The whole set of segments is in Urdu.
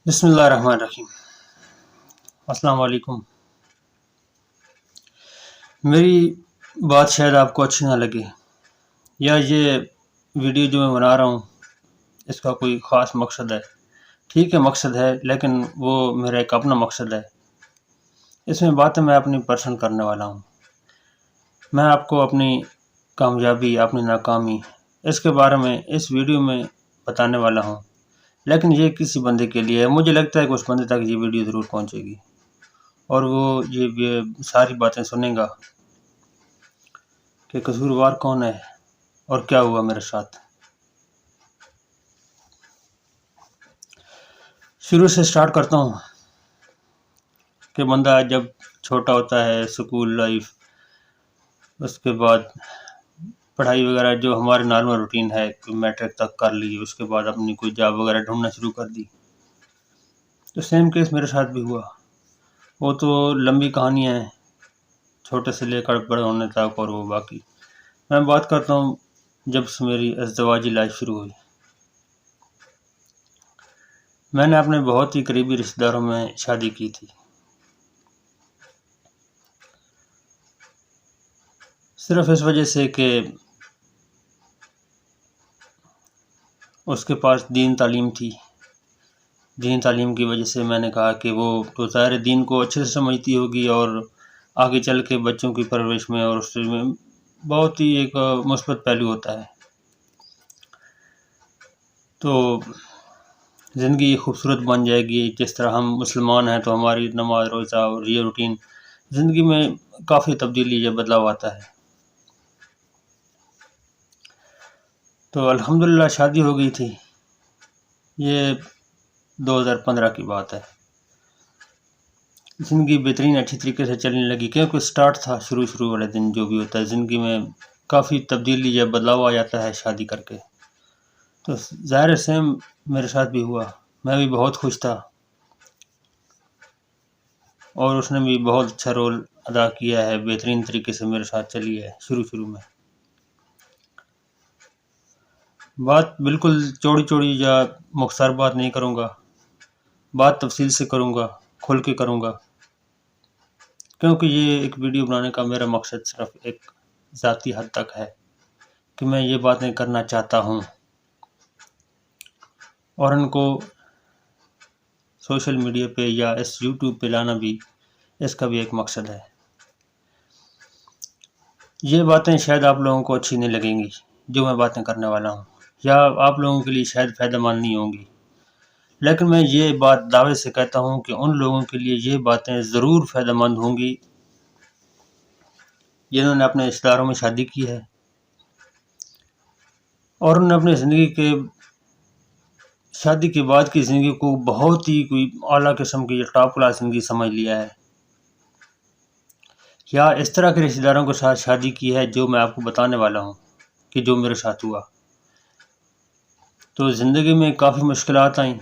بسم اللہ الرحمن الرحیم۔ السلام علیکم۔ میری بات شاید آپ کو اچھی نہ لگے، یا یہ ویڈیو جو میں بنا رہا ہوں اس کا کوئی خاص مقصد ہے۔ ٹھیک ہے، مقصد ہے، لیکن وہ میرا ایک اپنا مقصد ہے۔ اس میں باتیں میں اپنی پرسنل کرنے والا ہوں۔ میں آپ کو اپنی کامیابی، اپنی ناکامی، اس کے بارے میں اس ویڈیو میں بتانے والا ہوں، لیکن یہ کسی بندے کے لیے ہے۔ مجھے لگتا ہے کہ اس بندے تک یہ ویڈیو ضرور پہنچے گی اور وہ یہ ساری باتیں سنیں گا کہ قصوروار کون ہے اور کیا ہوا میرے ساتھ۔ شروع سے سٹارٹ کرتا ہوں کہ بندہ جب چھوٹا ہوتا ہے، سکول لائف، اس کے بعد پڑھائی وغیرہ جو ہمارے نارمل روٹین ہے کہ میٹرک تک کر لی، اس کے بعد اپنی کوئی جاب وغیرہ ڈھونڈنا شروع کر دی، تو سیم کیس میرے ساتھ بھی ہوا۔ وہ تو لمبی کہانیاں ہیں، چھوٹے سے لے کر بڑے ہونے تک، اور وہ باقی میں بات کرتا ہوں جب سے میری ازدواجی لائف شروع ہوئی۔ میں نے اپنے بہت ہی قریبی رشتہ داروں میں شادی کی تھی، صرف اس وجہ سے کہ اس کے پاس دین تعلیم تھی۔ دین تعلیم کی وجہ سے میں نے کہا کہ وہ تو ظاہر دین کو اچھے سے سمجھتی ہوگی، اور آگے چل کے بچوں کی پرورش میں اور اس میں بہت ہی ایک مثبت پہلو ہوتا ہے، تو زندگی خوبصورت بن جائے گی۔ جس طرح ہم مسلمان ہیں تو ہماری نماز روزہ اور یہ روٹین زندگی میں کافی تبدیلی یا بدلاؤ آتا ہے۔ تو الحمدللہ شادی ہو گئی تھی۔ یہ 2015 کی بات ہے۔ زندگی بہترین اچھی طریقے سے چلنے لگی، کیونکہ سٹارٹ تھا، شروع والے دن جو بھی ہوتا ہے زندگی میں کافی تبدیلی یا بدلاؤ آ جاتا ہے شادی کر کے۔ تو ظاہر سیم میرے ساتھ بھی ہوا، میں بھی بہت خوش تھا اور اس نے بھی بہت اچھا رول ادا کیا ہے، بہترین طریقے سے میرے ساتھ چلی ہے شروع میں۔ بات بالکل چوڑی یا مختصر بات نہیں کروں گا، بات تفصیل سے کروں گا، کھل کے کروں گا، کیونکہ یہ ایک ویڈیو بنانے کا میرا مقصد صرف ایک ذاتی حد تک ہے کہ میں یہ باتیں کرنا چاہتا ہوں، اور ان کو سوشل میڈیا پہ یا اس یوٹیوب پہ لانا بھی اس کا بھی ایک مقصد ہے۔ یہ باتیں شاید آپ لوگوں کو اچھی نہیں لگیں گی جو میں باتیں کرنے والا ہوں، یا آپ لوگوں کے لیے شاید فائدہ مند نہیں ہوں گی، لیکن میں یہ بات دعوے سے کہتا ہوں کہ ان لوگوں کے لیے یہ باتیں ضرور فائدہ مند ہوں گی جنہوں نے اپنے رشتہ داروں میں شادی کی ہے اور انہوں نے اپنی زندگی کے شادی کے بعد کی زندگی کو بہت ہی کوئی اعلیٰ قسم کی یا ٹاپ کلاس زندگی سمجھ لیا ہے، یا اس طرح کے رشتہ داروں کے ساتھ شادی کی ہے جو میں آپ کو بتانے والا ہوں کہ جو میرے ساتھ ہوا۔ تو زندگی میں کافی مشکلات آئیں،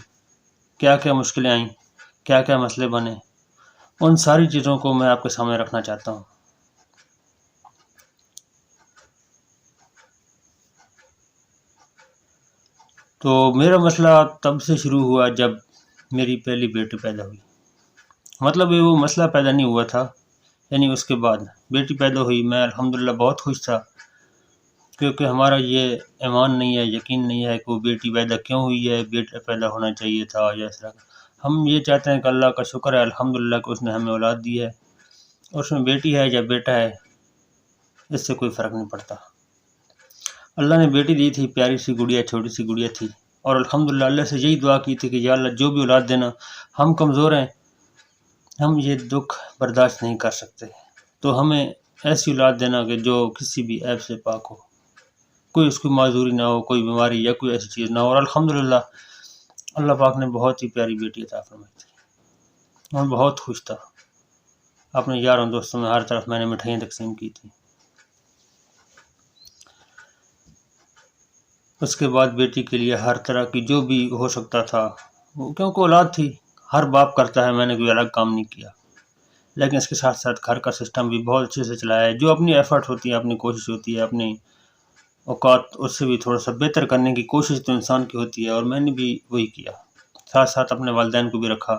کیا کیا مشکلیں آئیں، کیا کیا مسئلے بنے، ان ساری چیزوں کو میں آپ کے سامنے رکھنا چاہتا ہوں۔ تو میرا مسئلہ تب سے شروع ہوا جب میری پہلی بیٹی پیدا ہوئی، مطلب وہ مسئلہ پیدا نہیں ہوا تھا، یعنی اس کے بعد بیٹی پیدا ہوئی، میں الحمدللہ بہت خوش تھا، کیونکہ ہمارا یہ ایمان نہیں ہے، یقین نہیں ہے کہ وہ بیٹی پیدا کیوں ہوئی ہے، بیٹا پیدا ہونا چاہیے تھا یا اس طرح۔ ہم یہ چاہتے ہیں کہ اللہ کا شکر ہے الحمدللہ کہ اس نے ہمیں اولاد دی ہے، اور اس میں بیٹی ہے یا بیٹا ہے اس سے کوئی فرق نہیں پڑتا۔ اللہ نے بیٹی دی تھی، پیاری سی گڑیا، چھوٹی سی گڑیا تھی، اور الحمدللہ اللہ سے یہی دعا کی تھی کہ یا اللہ جو بھی اولاد دینا، ہم کمزور ہیں، ہم یہ دکھ برداشت نہیں کر سکتے، تو ہمیں ایسی اولاد دینا کہ جو کسی بھی عیب سے پاک ہو، کوئی اس کی معذوری نہ ہو، کوئی بیماری یا کوئی ایسی چیز نہ ہو۔ اور الحمدللہ اللہ پاک نے بہت ہی پیاری بیٹی عطا فرمائی تھی، اور بہت خوش تھا۔ اپنے یاروں دوستوں میں ہر طرف میں نے مٹھائیاں تقسیم کی تھی۔ اس کے بعد بیٹی کے لیے ہر طرح کی جو بھی ہو سکتا تھا، کیونکہ اولاد تھی، ہر باپ کرتا ہے، میں نے کوئی الگ کام نہیں کیا، لیکن اس کے ساتھ ساتھ گھر کا سسٹم بھی بہت اچھے سے چلایا ہے۔ جو اپنی ایفرٹ ہوتی ہے، اپنی کوشش ہوتی ہے، اپنی اوقات اس سے بھی تھوڑا سا بہتر کرنے کی کوشش تو انسان کی ہوتی ہے، اور میں نے بھی وہی کیا۔ ساتھ ساتھ اپنے والدین کو بھی رکھا،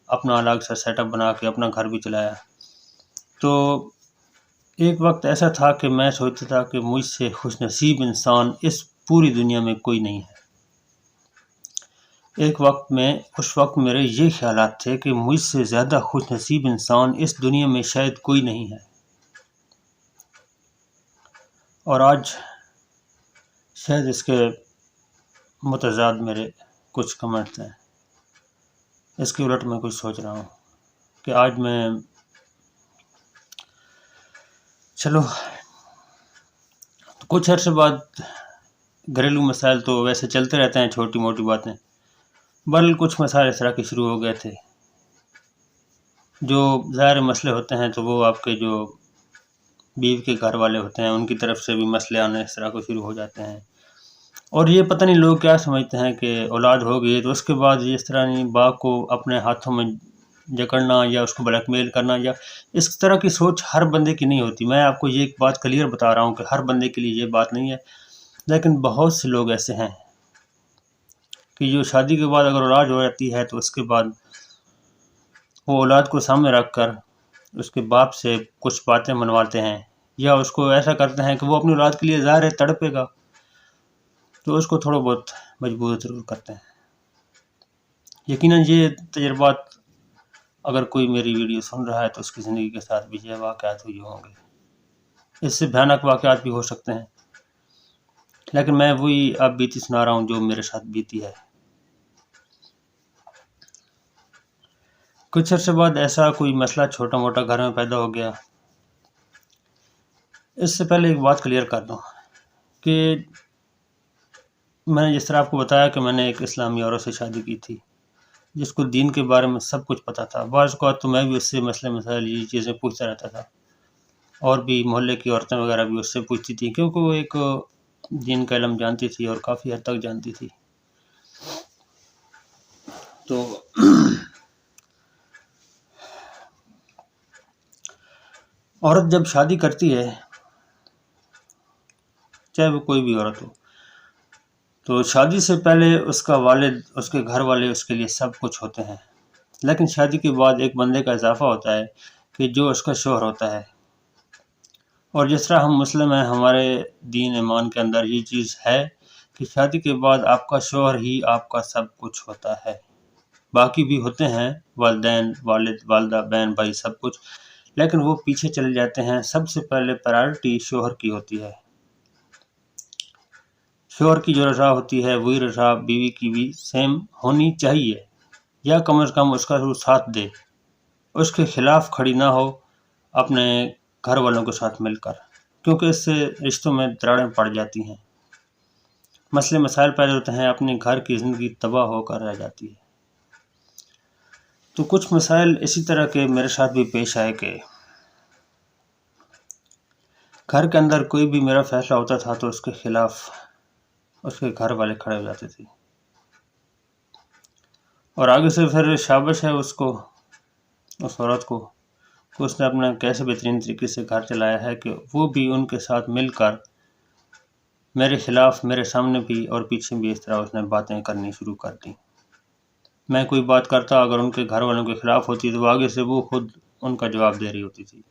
اپنا الگ سا سیٹ اپ بنا کے اپنا گھر بھی چلایا۔ تو ایک وقت ایسا تھا کہ میں سوچتا تھا کہ مجھ سے خوش نصیب انسان اس پوری دنیا میں کوئی نہیں ہے۔ اس وقت میرے یہ خیالات تھے کہ مجھ سے زیادہ خوش نصیب انسان اس دنیا میں شاید کوئی نہیں ہے۔ اور آج شاید اس کے متضاد میرے کچھ کمنٹس ہیں، اس کے الٹ میں کچھ سوچ رہا ہوں کہ آج میں چلو کچھ عرصے بعد گھریلو مسائل تو ویسے چلتے رہتے ہیں، چھوٹی موٹی باتیں، بل کچھ مسائل اس طرح کے شروع ہو گئے تھے جو ظاہر مسئلے ہوتے ہیں، تو وہ آپ کے جو بیوی کے گھر والے ہوتے ہیں ان کی طرف سے بھی مسئلے آنے اس طرح کو شروع ہو جاتے ہیں۔ اور یہ پتہ نہیں لوگ کیا سمجھتے ہیں کہ اولاد ہو گئی تو اس کے بعد یہ اس طرح نہیں باپ کو اپنے ہاتھوں میں جکڑنا یا اس کو بلیک میل کرنا، یا اس طرح کی سوچ ہر بندے کی نہیں ہوتی۔ میں آپ کو یہ ایک بات کلیئر بتا رہا ہوں کہ ہر بندے کے لیے یہ بات نہیں ہے، لیکن بہت سے لوگ ایسے ہیں کہ جو شادی کے بعد اگر اولاد ہو جاتی ہے تو اس کے بعد وہ اولاد کو سامنے رکھ کر اس کے باپ سے کچھ باتیں منواتے ہیں، یا اس کو ایسا کرتے ہیں کہ وہ اپنی اولاد کے لیے ظاہر ہے تڑپے گا تو اس کو تھوڑا بہت مجبور ضرور کرتے ہیں۔ یقیناً یہ تجربات اگر کوئی میری ویڈیو سن رہا ہے تو اس کی زندگی کے ساتھ بھی یہ واقعات ہوئی ہوں گے، اس سے بھیانک واقعات بھی ہو سکتے ہیں، لیکن میں وہی اب بیتی سنا رہا ہوں جو میرے ساتھ بیتی ہے۔ کچھ عرصے بعد ایسا کوئی مسئلہ چھوٹا موٹا گھر میں پیدا ہو گیا۔ اس سے پہلے ایک بات کلیئر کر دوں کہ میں نے جس طرح آپ کو بتایا کہ میں نے ایک اسلامی عورت سے شادی کی تھی جس کو دین کے بارے میں سب کچھ پتہ تھا۔ بعض اوقات تو میں بھی اس سے مسئلے مسائل یہ چیزیں پوچھتا رہتا تھا، اور بھی محلے کی عورتیں وغیرہ بھی اس سے پوچھتی تھیں، کیونکہ وہ ایک دین کا علم جانتی تھی اور کافی حد تک جانتی تھی۔ تو عورت جب شادی کرتی ہے، چاہے وہ کوئی بھی عورت ہو، تو شادی سے پہلے اس کا والد، اس کے گھر والے اس کے لیے سب کچھ ہوتے ہیں، لیکن شادی کے بعد ایک بندے کا اضافہ ہوتا ہے کہ جو اس کا شوہر ہوتا ہے۔ اور جس طرح ہم مسلم ہیں، ہمارے دین ایمان کے اندر یہ چیز ہے کہ شادی کے بعد آپ کا شوہر ہی آپ کا سب کچھ ہوتا ہے، باقی بھی ہوتے ہیں والدین، والد، والدہ، بہن، بھائی، سب کچھ، لیکن وہ پیچھے چلے جاتے ہیں۔ سب سے پہلے پرائرٹی شوہر کی ہوتی ہے، شوہر کی جو رضا ہوتی ہے وہی رضا بیوی کی بھی سیم ہونی چاہیے، یا کم از کم اس کا وہ ساتھ دے، اس کے خلاف کھڑی نہ ہو اپنے گھر والوں کے ساتھ مل کر، کیونکہ اس سے رشتوں میں دراڑیں پڑ جاتی ہیں، مسئلے مسائل پیدا ہوتے ہیں، اپنے گھر کی زندگی تباہ ہو کر رہ جاتی ہے۔ تو کچھ مسائل اسی طرح کے میرے ساتھ بھی پیش آئے کہ گھر کے اندر کوئی بھی میرا فیصلہ ہوتا تھا تو اس کے خلاف اس کے گھر والے کھڑے ہو جاتے تھے، اور آگے سے پھر شابش ہے اس کو، اس عورت کو، کہ اس نے اپنا کیسے بہترین طریقے سے گھر چلایا ہے کہ وہ بھی ان کے ساتھ مل کر میرے خلاف، میرے سامنے بھی اور پیچھے بھی اس طرح اس نے باتیں کرنی شروع کر دی۔ میں کوئی بات کرتا اگر ان کے گھر والوں کے خلاف ہوتی تو آگے سے وہ خود ان کا جواب دے رہی ہوتی تھی۔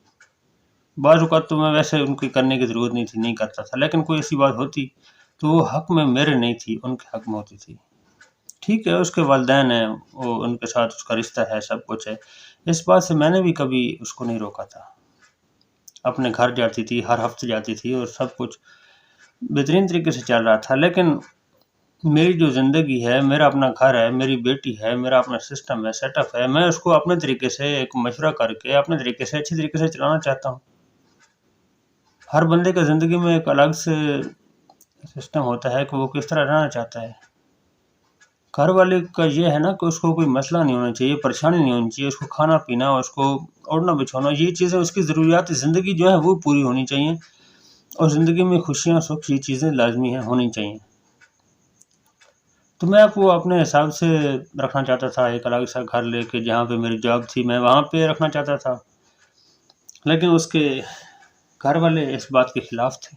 بعض اوقات تو میں ویسے ان کی کرنے کی ضرورت نہیں تھی، نہیں کرتا تھا، لیکن کوئی ایسی بات ہوتی تو وہ حق میں میرے نہیں تھی، ان کے حق میں ہوتی تھی۔ ٹھیک ہے، اس کے والدین ہیں، وہ ان کے ساتھ اس کا رشتہ ہے، سب کچھ ہے، اس بات سے میں نے بھی کبھی اس کو نہیں روکا تھا۔ اپنے گھر جاتی تھی، ہر ہفتے جاتی تھی، اور سب کچھ بہترین طریقے سے چل رہا تھا، لیکن میری جو زندگی ہے، میرا اپنا گھر ہے، میری بیٹی ہے، میرا اپنا سسٹم ہے، سیٹ اپ ہے، میں اس کو اپنے طریقے سے ایک مشورہ کر کے اپنے طریقے سے اچھی طریقے سے چلانا چاہتا ہوں۔ ہر بندے کا زندگی میں ایک الگ سے سسٹم ہوتا ہے کہ وہ کس طرح رہنا چاہتا ہے۔ گھر والے کا یہ ہے نا کہ اس کو کوئی مسئلہ نہیں ہونا چاہیے، پریشانی نہیں ہونی چاہیے، اس کو کھانا پینا، اس کو اوڑھنا بچھونا، یہ چیزیں اس کی ضروریات زندگی جو ہے وہ پوری ہونی چاہیے، اور زندگی میں خوشیاں، سکھ، یہ چیزیں لازمی ہیں، ہونی چاہیے۔ تو میں آپ کو اپنے حساب سے رکھنا چاہتا تھا، ایک الگ سا گھر لے کے، جہاں پہ میری جاب تھی میں وہاں پہ رکھنا چاہتا تھا، لیکن اس کے گھر والے اس بات کے خلاف تھے۔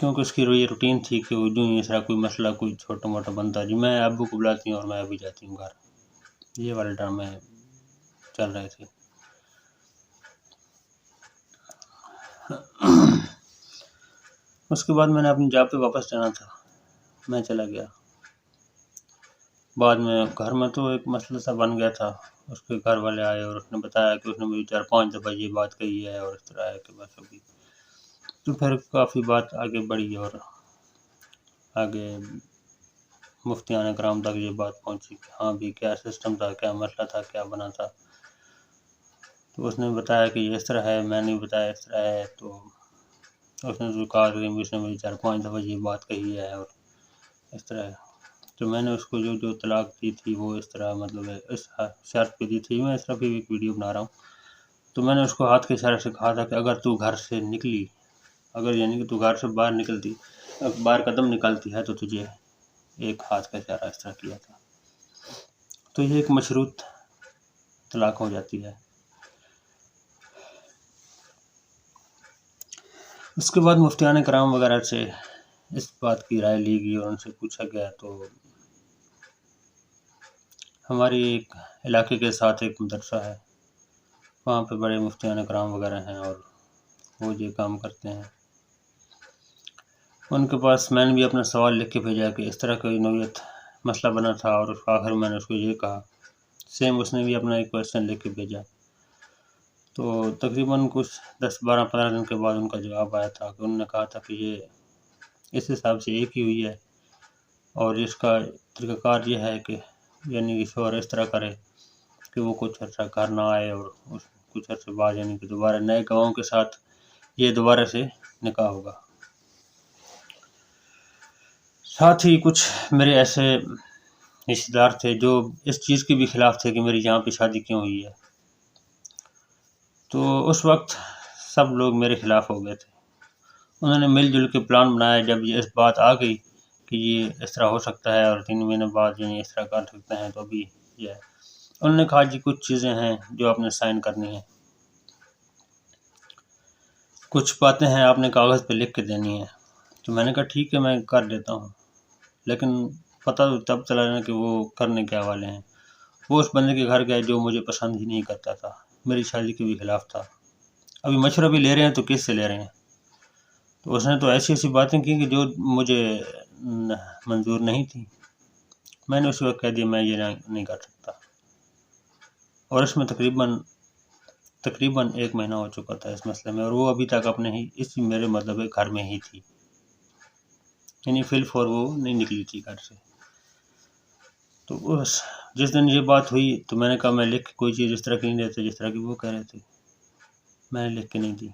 کیونکہ اس کی یہ روٹین تھی کہ وہ جو ہی اس طرح کوئی مسئلہ کوئی چھوٹا موٹا بنتا جی میں ابو کو بلاتی ہوں اور میں ابھی جاتی ہوں گھر. یہ والے ڈرامے چل رہے تھے. اس کے بعد میں نے اپنی جاب پہ واپس جانا تھا. میں چلا گیا. بعد میں گھر میں تو ایک مسئلہ سا بن گیا تھا. اس کے گھر والے آئے اور اس نے بتایا کہ اس نے مجھے 4-5 دفعہ یہ بات کہی ہے اور اس طرح ہے کہ بس ابھی تو پھر کافی بات آگے بڑھی اور آگے مفتیان کرام تک یہ بات پہنچی کہ ہاں بھی کیا سسٹم تھا, کیا مسئلہ تھا, کیا بنا تھا. تو اس نے بتایا کہ یہ اس طرح ہے, میں نے بتایا اس طرح ہے. تو اس نے جو کہا کہ اس نے مجھے 4-5 دفعہ یہ بات کہی ہے اور اس طرح ہے. تو میں نے اس کو جو طلاق دی تھی وہ اس طرح مطلب اس شرط پہ دی تھی. میں اس طرح بھی ایک ویڈیو بنا رہا ہوں. تو میں نے اس کو ہاتھ کے اشارے سے کہا تھا کہ اگر تو گھر سے نکلی, اگر یعنی کہ تو گھر سے باہر نکلتی, باہر قدم نکالتی ہے تو تجھے ایک ہاتھ کا اشارہ اس طرح کیا تھا. تو یہ ایک مشروط طلاق ہو جاتی ہے. اس کے بعد مفتیان کرام وغیرہ سے اس بات کی رائے لی گئی اور ان سے پوچھا گیا. تو ہماری ایک علاقے کے ساتھ ایک مدرسہ ہے, وہاں پہ بڑے مفتیان کرام وغیرہ ہیں اور وہ یہ کام کرتے ہیں. ان کے پاس میں نے بھی اپنا سوال لکھ کے بھیجا کہ اس طرح کا نوعیت مسئلہ بنا تھا اور اس آخر میں نے اس کو یہ کہا. سیم اس نے بھی اپنا ایک کویشچن لکھ کے بھیجا. تو تقریباً کچھ 10-12-15 دن کے بعد ان کا جواب آیا تھا کہ انہوں نے کہا تھا کہ یہ اس حساب سے ایک ہی ہوئی ہے اور اس کا طریقہ کار یہ ہے کہ یعنی کہ شوہر اس طرح کرے کہ وہ کچھ عرصہ گھر نہ آئے اور کچھ عرصے بعد یعنی کہ دوبارہ نئے گواہوں کے ساتھ یہ دوبارہ سے نکاح ہوگا. ساتھ ہی کچھ میرے ایسے رشتے دار تھے جو اس چیز کے بھی خلاف تھے کہ میری یہاں پہ شادی کیوں ہوئی ہے. تو اس وقت سب لوگ میرے خلاف ہو گئے تھے. انہوں نے مل جل کے پلان بنایا. جب یہ اس بات آ گئی کہ یہ اس طرح ہو سکتا ہے اور 3 مہینے بعد یعنی اس طرح کر سکتے ہیں تو ابھی یہ ہے. انہوں نے کہا جی کچھ چیزیں ہیں جو آپ نے سائن کرنی ہیں, کچھ باتیں ہیں آپ نے کاغذ پہ لکھ کے دینی ہیں. تو میں نے کہا ٹھیک ہے میں کر دیتا ہوں, لیکن پتہ تب چلا نا کہ وہ کرنے کیا والے ہیں. وہ اس بندے کے گھر گئے جو مجھے پسند ہی نہیں کرتا تھا, میری شادی کے بھی خلاف تھا. ابھی مشورہ بھی لے رہے ہیں تو کس سے لے رہے ہیں. تو اس نے تو ایسی ایسی باتیں کی کہ جو مجھے منظور نہیں تھی. میں نے اس وقت کہہ دیا میں یہ نہیں کر سکتا. اور اس میں تقریباً 1 مہینہ ہو چکا تھا اس مسئلے میں, اور وہ ابھی تک اپنے ہی اسی میرے مطلب گھر میں ہی تھی, یعنی فی الفور وہ نہیں نکلی تھی گھر سے. تو جس دن یہ بات ہوئی تو میں نے کہا میں لکھ کے کوئی چیز اس طرح کی نہیں دیتے جس طرح کی وہ کہہ رہے تھے, میں نے لکھ کے نہیں دی.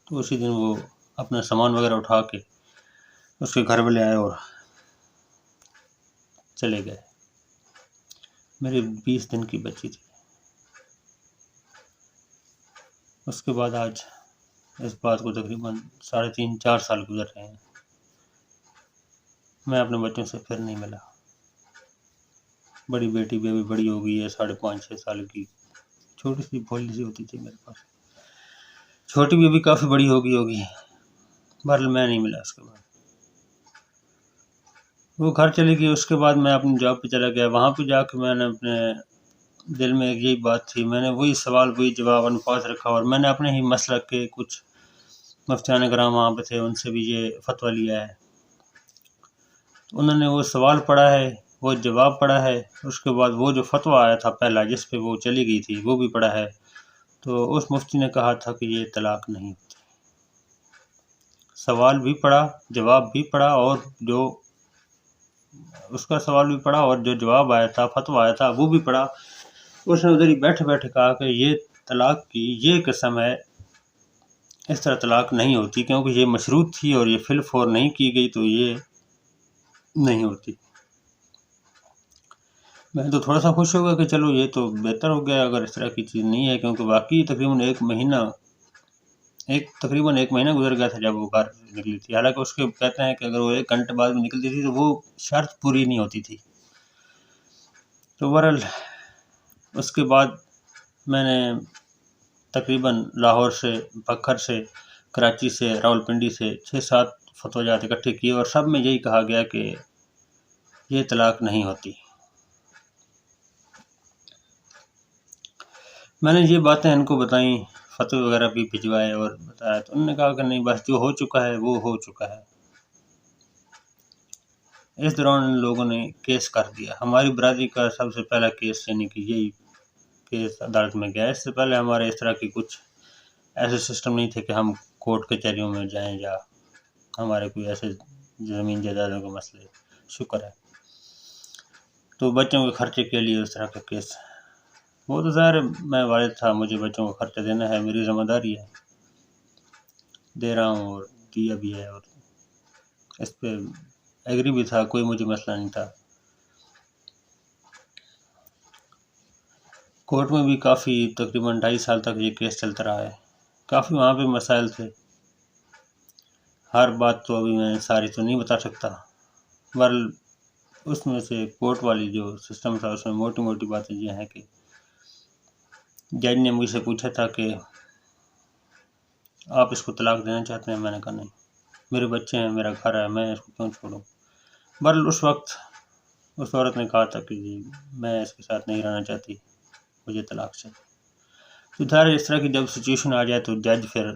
تو اسی دن وہ اپنا سامان وغیرہ اٹھا کے اس کے گھر والے آئے اور چلے گئے. میری 20 دن کی بچی تھی. اس کے بعد آج اس بات کو تقریباً 3.5-4 سال گزر رہے ہیں. میں اپنے بچوں سے پھر نہیں ملا. بڑی بیٹی بھی ابھی بڑی ہو گئی ہے 5.5-6 سال کی. چھوٹی سی بھولی سی ہوتی تھی میرے پاس. چھوٹی بھی ابھی کافی بڑی ہوگی. بہرحال میں نہیں ملا. اس کے بعد وہ گھر چلی گئی. اس کے بعد میں اپنی جاب پہ چلا گیا. وہاں پہ جا کے میں نے اپنے دل میں یہی بات تھی, میں نے وہی سوال وہی جواب الفاظ رکھا اور میں نے اپنے ہی مسلک کے کچھ مفتیان کرام وہاں پہ تھے ان سے بھی یہ فتویٰ لیا ہے. انہوں نے وہ سوال پڑھا ہے, وہ جواب پڑھا ہے, اس کے بعد وہ جو فتویٰ آیا تھا پہلا جس پہ وہ چلی گئی تھی وہ بھی پڑھا ہے. تو اس مفتی نے کہا تھا کہ یہ طلاق نہیں ہوتی. سوال بھی پڑھا, جواب بھی پڑھا, اور جو اس کا سوال بھی پڑھا اور جو جواب آیا تھا فتویٰ آیا تھا وہ بھی پڑھا. اس نے ادھر ہی بیٹھے بیٹھے کہا کہ یہ طلاق کی یہ قسم ہے, اس طرح طلاق نہیں ہوتی کیونکہ یہ مشروط تھی اور یہ فی الفور نہیں کی گئی تو یہ نہیں ہوتی. میں تو تھوڑا سا خوش ہوگا کہ چلو یہ تو بہتر ہو گیا اگر اس طرح کی چیز نہیں ہے, کیونکہ واقعی تقریباً 1 مہینہ گزر گیا تھا جب وہ گھر نکلی تھی. حالانکہ اس کے کہتے ہیں کہ اگر وہ 1 گھنٹے بعد میں نکلتی تھی تو وہ شرط پوری نہیں ہوتی تھی. تو بہرحال اس کے بعد میں نے تقریباً لاہور سے بکھر سے کراچی سے، راولپنڈی سے 6-7 فتویات اکٹھے کیے اور سب میں یہی کہا گیا کہ یہ طلاق نہیں ہوتی۔ میں نے یہ باتیں ان کو بتائیں، فتوے وغیرہ بھی بھجوائے اور بتایا، تو انہوں نے کہا کہ نہیں، بس جو ہو چکا ہے وہ ہو چکا ہے۔ اس دوران ان لوگوں نے کیس کر دیا۔ ہماری برادری کا سب سے پہلا کیس، یعنی کہ یہی کیس عدالت میں گیا۔ اس سے پہلے ہمارے اس طرح کی کچھ ایسے سسٹم نہیں تھے کہ ہم کورٹ کچہریوں میں جائیں یا ہمارے کوئی ایسے زمین جائیدادوں کے مسئلے۔ شکر ہے۔ تو بچوں کے خرچے کے لیے اس طرح کا کیس، وہ تو ظاہر میں والد تھا، مجھے بچوں کو خرچہ دینا ہے، میری ذمہ داری ہے، دے رہا ہوں اور دیا بھی ہے، اور اس پہ ایگری بھی تھا، کوئی مجھے مسئلہ نہیں تھا۔ کورٹ میں بھی کافی تقریباً 2.5 سال تک یہ کیس چلتا رہا ہے۔ کافی وہاں پہ مسائل تھے، ہر بات تو ابھی میں ساری تو نہیں بتا سکتا، بہرحال اس میں سے کورٹ والی جو سسٹم تھا اس میں موٹی موٹی باتیں یہ ہیں کہ جج نے مجھ سے پوچھا تھا کہ آپ اس کو طلاق دینا چاہتے ہیں؟ میں نے کہا نہیں، میرے بچے ہیں، میرا گھر ہے، میں اس کو کیوں چھوڑوں؟ بہرحال اس وقت اس عورت نے کہا تھا کہ جی میں اس کے ساتھ نہیں رہنا چاہتی، مجھے طلاق چاہیے۔ تو ظاہر اس طرح کی جب سچویشن آ جائے تو جج پھر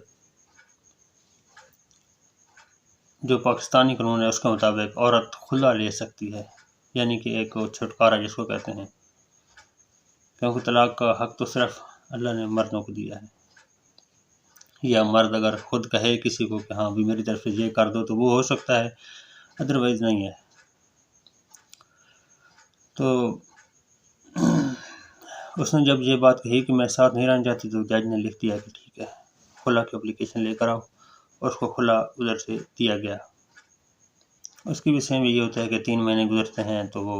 جو پاکستانی قانون ہے اس کے مطابق عورت خلا لے سکتی ہے، یعنی کہ ایک چھٹکارا جس کو کہتے ہیں، کیونکہ طلاق کا حق تو صرف اللہ نے مردوں کو دیا ہے، یا مرد اگر خود کہے کسی کو کہ ہاں بھی میری طرف سے یہ کر دو تو وہ ہو سکتا ہے، ادروائز نہیں ہے۔ تو اس نے جب یہ بات کہی کہ میں ساتھ نہیں رہنا چاہتی تو جج نے لکھ دیا کہ ٹھیک ہے، خلا کی اپلیکیشن لے کر آؤ، اور اس کو خلا ادھر سے دیا گیا۔ اس کی بھی سیم یہ ہوتا ہے کہ 3 مہینے گزرتے ہیں تو وہ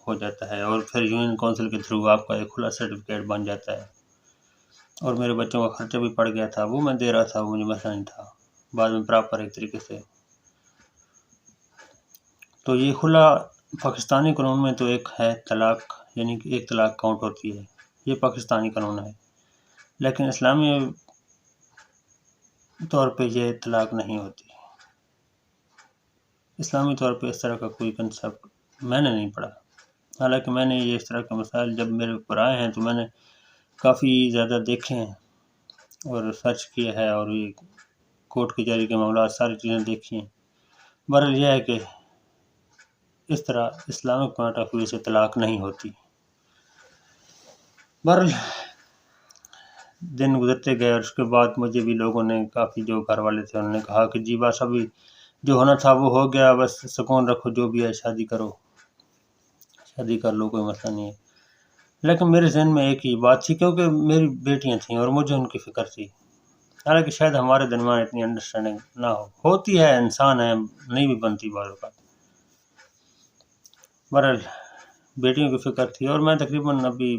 ہو جاتا ہے، اور پھر یونین کونسل کے تھرو آپ کا ایک خلا سرٹیفکیٹ بن جاتا ہے۔ اور میرے بچوں کا خرچہ بھی پڑ گیا تھا، وہ میں دے رہا تھا، وہ مجھے مسئلہ نہیں تھا، بعد میں پراپر ایک طریقے سے۔ تو یہ خلا پاکستانی قانون میں تو ایک ہے طلاق، یعنی کہ ایک طلاق کاؤنٹ ہوتی ہے، یہ پاکستانی قانون ہے، لیکن اسلامی طور پہ یہ طلاق نہیں ہوتی۔ اسلامی طور پہ اس طرح کا کوئی کنسیپٹ میں نے نہیں پڑھا، حالانکہ میں نے یہ اس طرح کے مسائل جب میرے اوپر آئے ہیں تو میں نے کافی زیادہ دیکھے ہیں اور سرچ کیا ہے، اور یہ کورٹ کچہری کے معاملات ساری چیزیں دیکھی ہیں۔ بہرحال یہ ہے کہ اس طرح اسلامک پوائنٹ آف ویو سے طلاق نہیں ہوتی۔ بہرحال دن گزرتے گئے اور اس کے بعد مجھے بھی لوگوں نے، کافی جو گھر والے تھے انہوں نے کہا کہ جی بس ابھی جو ہونا تھا وہ ہو گیا، بس سکون رکھو، جو بھی ہے شادی کرو، شادی کر لو، کوئی مسئلہ نہیں ہے۔ لیکن میرے ذہن میں ایک ہی بات تھی، کیونکہ میری بیٹیاں تھیں اور مجھے ان کی فکر تھی، حالانکہ شاید ہمارے درمیان اتنی انڈرسٹینڈنگ نہ ہوتی ہے، انسان ہے، نہیں بھی بنتی بعض اوقات۔ بہرحال بیٹیوں کی فکر تھی، اور میں تقریباً ابھی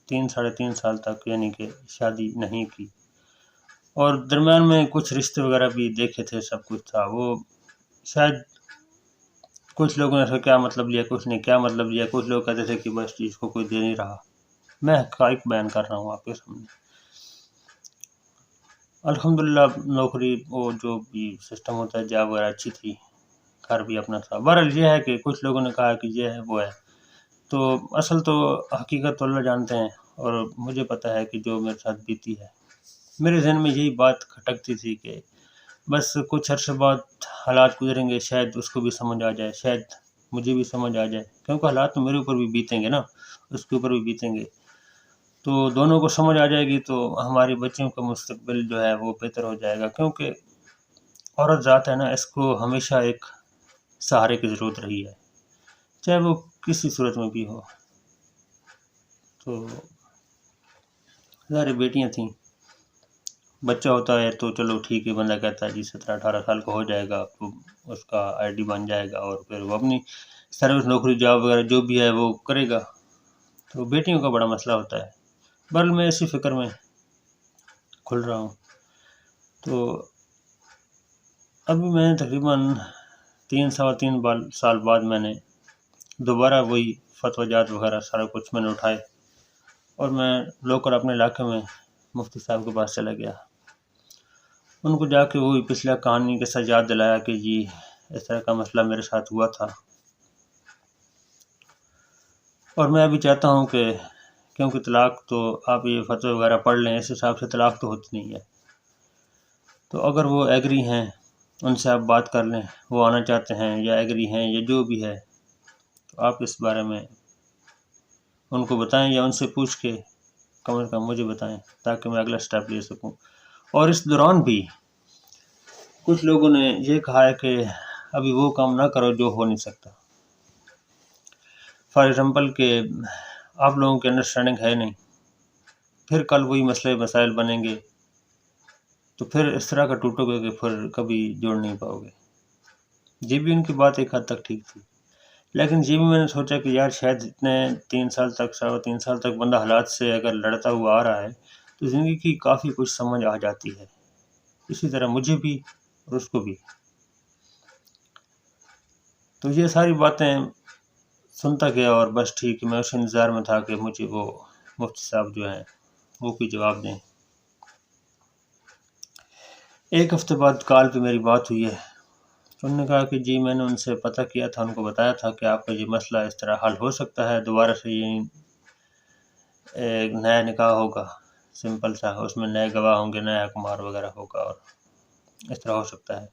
3-3.5 سال تک یعنی کہ شادی نہیں کی، اور درمیان میں کچھ رشتے وغیرہ بھی دیکھے تھے، سب کچھ تھا۔ وہ شاید کچھ لوگوں نے اس کا کیا مطلب لیا، کچھ نے کیا مطلب لیا، کچھ لوگ کہتے تھے کہ بس اس کو کوئی دے نہیں رہا۔ میں حقائق بیان کر رہا ہوں آپ کے سامنے۔ الحمدللہ نوکری، وہ جو بھی سسٹم ہوتا ہے، جاب وغیرہ اچھی تھی، گھر بھی اپنا تھا۔ بہرحال یہ ہے کہ کچھ لوگوں نے کہا کہ یہ ہے وہ ہے، تو اصل تو حقیقت تو اللہ جانتے ہیں، اور مجھے پتہ ہے کہ جو میرے ساتھ بیتی ہے، میرے ذہن میں یہی بات کھٹکتی تھی کہ بس کچھ عرصے بعد حالات گزریں گے، شاید اس کو بھی سمجھ آ جائے، شاید مجھے بھی سمجھ آ جائے، کیونکہ حالات تو میرے اوپر بھی بیتیں گے نا، اس کے اوپر بھی بیتیں گے، تو دونوں کو سمجھ آ جائے گی تو ہماری بچیوں کا مستقبل جو ہے وہ بہتر ہو جائے گا، کیونکہ عورت ذات ہے نا، اس کو ہمیشہ ایک سہارے کی ضرورت رہی ہے، چاہے وہ کسی صورت میں بھی ہو۔ تو ظاہر بیٹیاں تھیں، بچہ ہوتا ہے تو چلو ٹھیک ہے، بندہ کہتا ہے جی 17-18 سال کا ہو جائے گا تو اس کا آئی ڈی بن جائے گا، اور پھر وہ اپنی سروس، نوکری، جاب وغیرہ جو بھی ہے وہ کرے گا۔ تو بیٹیوں کا بڑا مسئلہ ہوتا ہے۔ بہرحال میں اسی فکر میں کھل رہا ہوں۔ تو ابھی میں تقریباً 3-3.25 سال بعد میں نے دوبارہ وہی فتویٰ جات وغیرہ سارا کچھ میں نے اٹھائے، اور میں لوکل اپنے علاقے میں مفتی صاحب کے پاس چلا گیا، ان کو جا کے وہی پچھلا کہانی کے ساتھ یاد دلایا کہ جی اس طرح کا مسئلہ میرے ساتھ ہوا تھا، اور میں ابھی چاہتا ہوں کہ کیونکہ طلاق تو آپ یہ فتوی وغیرہ پڑھ لیں، اس حساب سے طلاق تو ہوتی نہیں ہے، تو اگر وہ ایگری ہیں ان سے آپ بات کر لیں، وہ آنا چاہتے ہیں یا ایگری ہیں یا جو بھی ہے، تو آپ اس بارے میں ان کو بتائیں یا ان سے پوچھ کے کم از کم مجھے بتائیں تاکہ میں اگلا سٹیپ لے سکوں۔ اور اس دوران بھی کچھ لوگوں نے یہ کہا ہے کہ ابھی وہ کام نہ کرو جو ہو نہیں سکتا، فار ایگزامپل کہ آپ لوگوں کی انڈرسٹینڈنگ ہے نہیں، پھر کل وہی مسئلے مسائل بنیں گے تو پھر اس طرح کا ٹوٹو گے کہ پھر کبھی جوڑ نہیں پاؤ گے۔ یہ بھی ان کی بات ایک حد تک ٹھیک تھی، لیکن یہ بھی میں نے سوچا کہ یار شاید اتنے 3 سال تک بندہ حالات سے اگر لڑتا ہوا آ رہا ہے تو زندگی کی کافی کچھ سمجھ آ جاتی ہے، اسی طرح مجھے بھی اور اس کو بھی۔ تو یہ ساری باتیں سنتا گیا اور بس ٹھیک، میں اس انتظار میں تھا کہ مجھے وہ مفتی صاحب جو ہیں وہ کوئی جواب دیں۔ ایک ہفتے بعد کال پہ میری بات ہوئی ہے، انہوں نے کہا کہ جی میں نے ان سے پتہ کیا تھا، ان کو بتایا تھا کہ آپ کا یہ مسئلہ اس طرح حل ہو سکتا ہے، دوبارہ سے یہ ایک نیا نکاح ہوگا سمپل سا، اس میں نئے گواہ ہوں گے، نیا کمار وغیرہ ہوگا اور اس طرح ہو سکتا ہے،